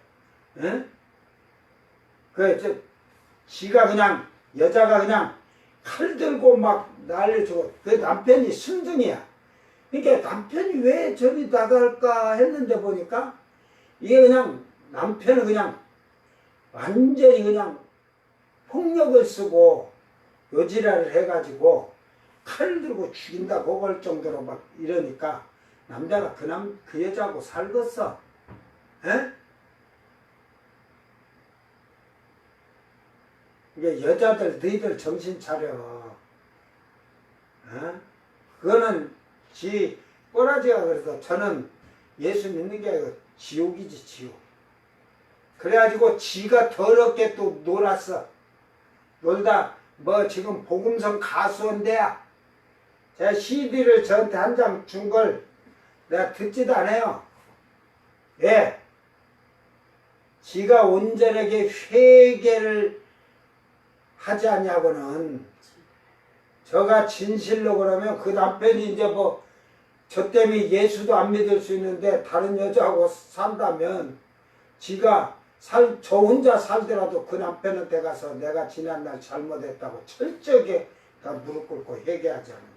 지가 그냥 여자가 그냥 칼 들고 막 날려주고 그 남편이 순둥이야. 그러니까 남편이 왜 저리 나갈까 했는데 보니까 이게 그냥 남편은 그냥 완전히 그냥 폭력을 쓰고 요지랄을 해가지고 칼 들고 죽인다고 할 정도로 막 이러니까 남자가 그 여자하고 살겠어. 에? 이게 여자들 너희들 정신 차려. 그거는 지 꼬라지가 그래서 저는 예수 믿는 게 아니고 지옥이지 지옥. 그래가지고 지가 더럽게 또 놀았어. 놀다 뭐 지금 복음성 가수인데야 제가 CD를 저한테 한 장 준 걸 내가 듣지도 않아요. 예. 지가 온전하게 회개를 하지 않냐고는 저가 진실로 그러면 그 남편이 이제 뭐 저 때문에 예수도 안 믿을 수 있는데 다른 여자하고 산다면 지가 저 혼자 살더라도 그 남편한테 가서 내가 지난날 잘못했다고 철저하게 다 무릎 꿇고 회개하지 않느냐.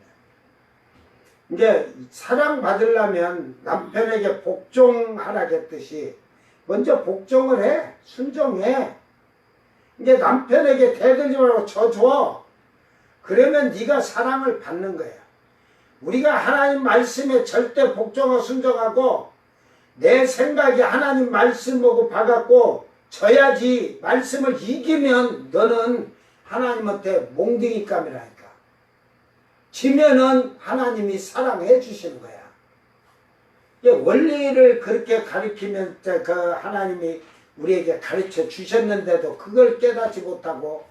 이제 사랑받으려면 남편에게 복종하라겠듯이 먼저 복종을 해. 순종해. 이제 남편에게 대들지 말고 줘. 그러면 네가 사랑을 받는 거야. 우리가 하나님 말씀에 절대 복종하고 순종하고 내 생각이 하나님 말씀하고 봐갖고 져야지. 말씀을 이기면 너는 하나님한테 몽둥이감이라니까. 지면은 하나님이 사랑해 주시는 거야. 원리를 그렇게 가르치면 그 하나님이 우리에게 가르쳐 주셨는데도 그걸 깨닫지 못하고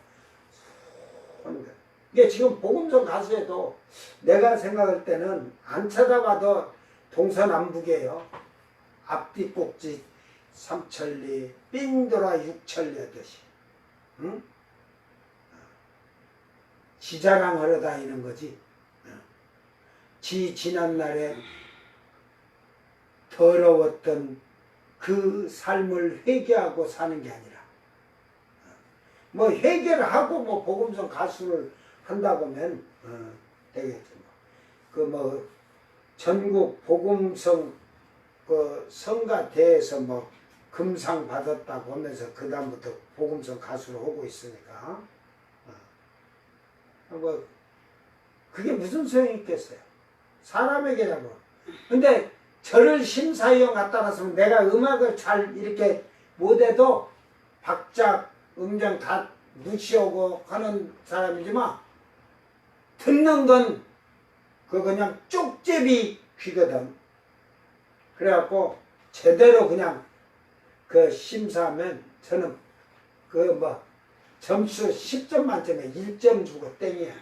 하는 거야. 이게 지금 복음성 가수에도 내가 생각할 때는 안 찾아봐도 동서남북이에요. 앞뒤 꼭지 삼천리 삥 돌아 육천리 하듯이. 응? 지자랑하러 다니는 거지. 지 지난날에 더러웠던 그 삶을 회개하고 사는 게 아니라 뭐 해결하고 뭐 복음성 가수를 한다고 하면 되겠죠. 그 뭐 전국 복음성 그 성가대에서 뭐 금상 받았다고 하면서 그 다음부터 복음성 가수를 하고 있으니까 뭐 그게 무슨 소용이 있겠어요. 사람에게라고. 근데 저를 심사위원 갖다 놨으면 내가 음악을 잘 이렇게 못해도 박자 음정 다 무시하고 하는 사람이지만 듣는 건 그 그냥 쪽제비 귀거든. 그래갖고 제대로 그냥 그 심사하면 저는 그 뭐 점수 10점 만점에 1점 주고 땡이야.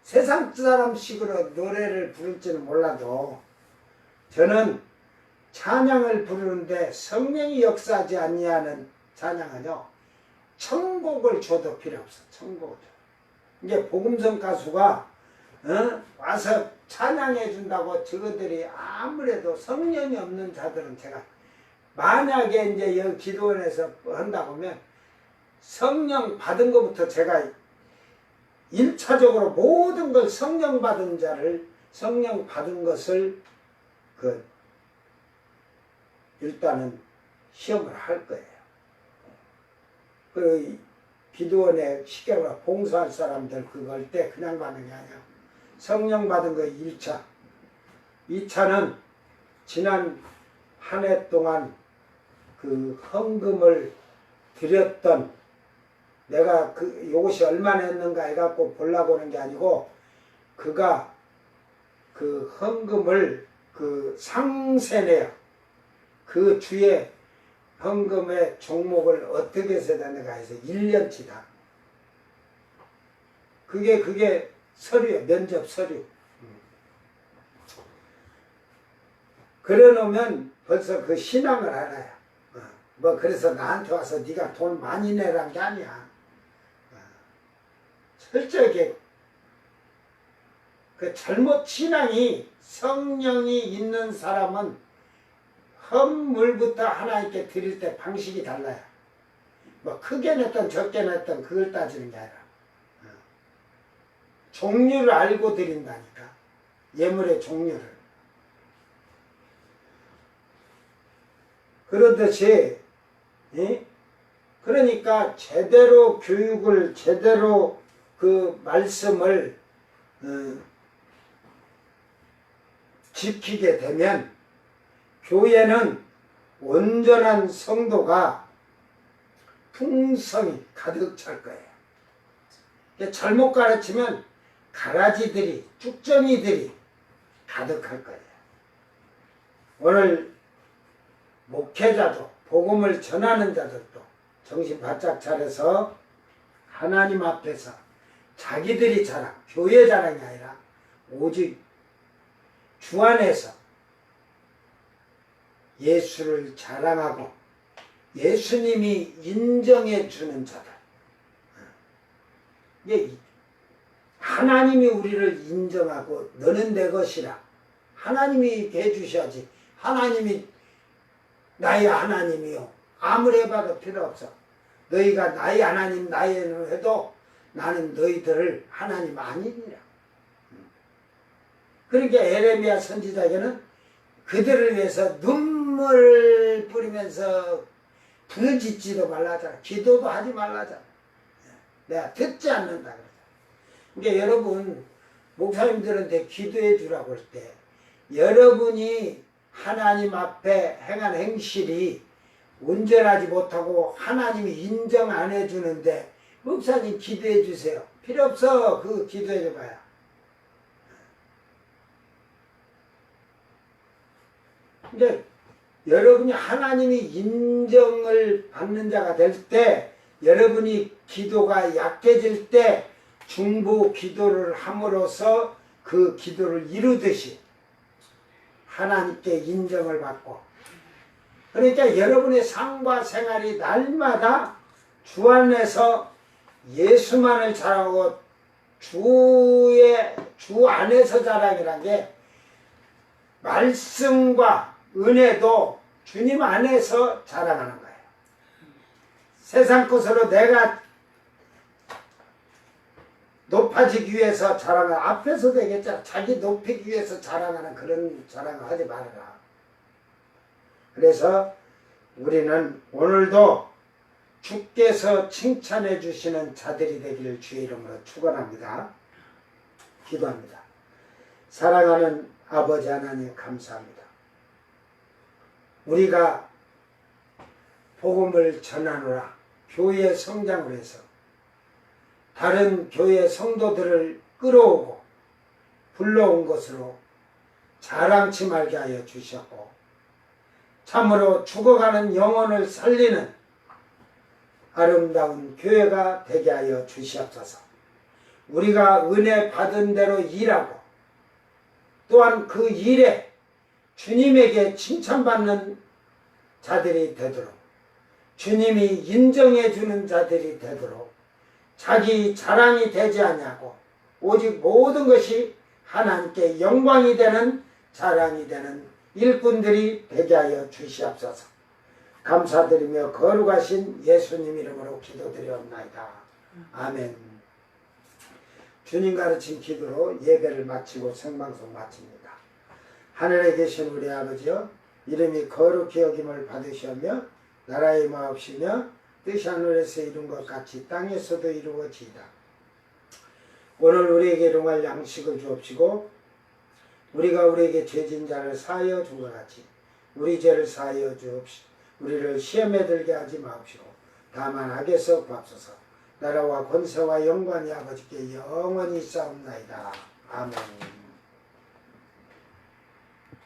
세상 사람식으로 노래를 부를지는 몰라도 저는 찬양을 부르는데 성령이 역사하지 아니하는 찬양은요, 천곡을 줘도 필요 없어. 천곡을 줘. 이게 복음성 가수가 와서 찬양해 준다고 저것들이 아무래도 성령이 없는 자들은 제가 만약에 이제 여기 기도원에서 한다고 하면 성령 받은 것부터 제가 1차적으로 모든 걸 성령 받은 자를 성령 받은 것을 그 일단은 시험을 할 거예요. 그 기도원에 쉽게 말해 봉사할 사람들 그거 할 때 그냥 받는 게 아니야. 성령 받은 거 1차. 2차는 지난 한 해 동안 그 헌금을 드렸던 내가 그 요것이 얼마나 했는가 해갖고 보려고 하는 게 아니고 그가 그 헌금을 그 상세네요. 그 주에 헌금의 종목을 어떻게 해서 내가 해서 1년치다. 그게 서류예요. 면접 서류. 그래 놓으면 벌써 그 신앙을 알아요. 뭐 그래서 나한테 와서 네가 돈 많이 내란 게 아니야. 철저하게 그 잘못 신앙이 성령이 있는 사람은 헌물부터 하나님께 드릴 때 방식이 달라요. 뭐 크게 냈던 적게 냈던 그걸 따지는 게 아니라 종류를 알고 드린다니까. 예물의 종류를. 그러듯이 그러니까 제대로 교육을 제대로 그 말씀을 지키게 되면 교회는 온전한 성도가 풍성히 가득 찰 거예요. 잘못 가르치면 가라지들이 쭉정이들이 가득할 거예요. 오늘 목회자도 복음을 전하는 자들도 정신 바짝 차려서 하나님 앞에서 자기들이 자랑, 교회 자랑이 아니라 오직 주 안에서 예수를 자랑하고 예수님이 인정해 주는 자들. 이게 하나님이 우리를 인정하고 너는 내 것이라 하나님이 해주셔야지. 하나님이 나의 하나님이요. 아무리 해봐도 필요 없어. 너희가 나의 하나님 나의 해도 나는 너희들을 하나님 아니니라. 그러니까 에레미야 선지자에게는 그들을 위해서 눈물을 뿌리면서 부르짖지도 말라잖아. 기도도 하지 말라잖아. 내가 듣지 않는다 그러잖아. 그러니까 여러분 목사님들한테 기도해 주라고 할 때 여러분이 하나님 앞에 행한 행실이 온전하지 못하고 하나님이 인정 안 해주는데 목사님 기도해 주세요. 필요 없어. 그거 기도해 줘봐야. 근데 여러분이 하나님이 인정을 받는 자가 될 때 여러분이 기도가 약해질 때 중보 기도를 함으로써 그 기도를 이루듯이 하나님께 인정을 받고 그러니까 여러분의 삶과 생활이 날마다 주 안에서 예수만을 자랑하고 주 안에서 자랑이란 게 말씀과 은혜도 주님 안에서 자랑하는 거예요. 세상 것으로 내가 높아지기 위해서 자랑을 앞에서 되겠잖아. 자기 높이기 위해서 자랑하는 그런 자랑을 하지 말아라. 그래서 우리는 오늘도 주께서 칭찬해 주시는 자들이 되기를 주의 이름으로 축원합니다. 기도합니다. 사랑하는 아버지 하나님 감사합니다. 우리가 복음을 전하노라 교회 성장을 해서 다른 교회 성도들을 끌어오고 불러온 것으로 자랑치 말게 하여 주셨고 참으로 죽어가는 영혼을 살리는 아름다운 교회가 되게 하여 주시옵소서. 우리가 은혜 받은 대로 일하고 또한 그 일에 주님에게 칭찬받는 자들이 되도록 주님이 인정해 주는 자들이 되도록 자기 자랑이 되지 않냐고 오직 모든 것이 하나님께 영광이 되는 자랑이 되는 일꾼들이 되게 하여 주시옵소서. 감사드리며 거룩하신 예수님 이름으로 기도드리옵나이다. 아멘. 주님 가르친 기도로 예배를 마치고 생방송 마칩니다. 하늘에 계신 우리 아버지여 이름이 거룩히 여김을 받으시며 나라의 마옵시며 뜻이 하늘에서 이룬 것 같이 땅에서도 이루어지이다. 오늘 우리에게 일용할 양식을 주옵시고 우리가 우리에게 죄진 자를 사하여 준 것 같이 우리 죄를 사하여 주옵시고 우리를 시험에 들게 하지 마옵시고 다만 악에서 구하소서. 나라와 권세와 영광이 아버지께 영원히 있사옵나이다. 아멘.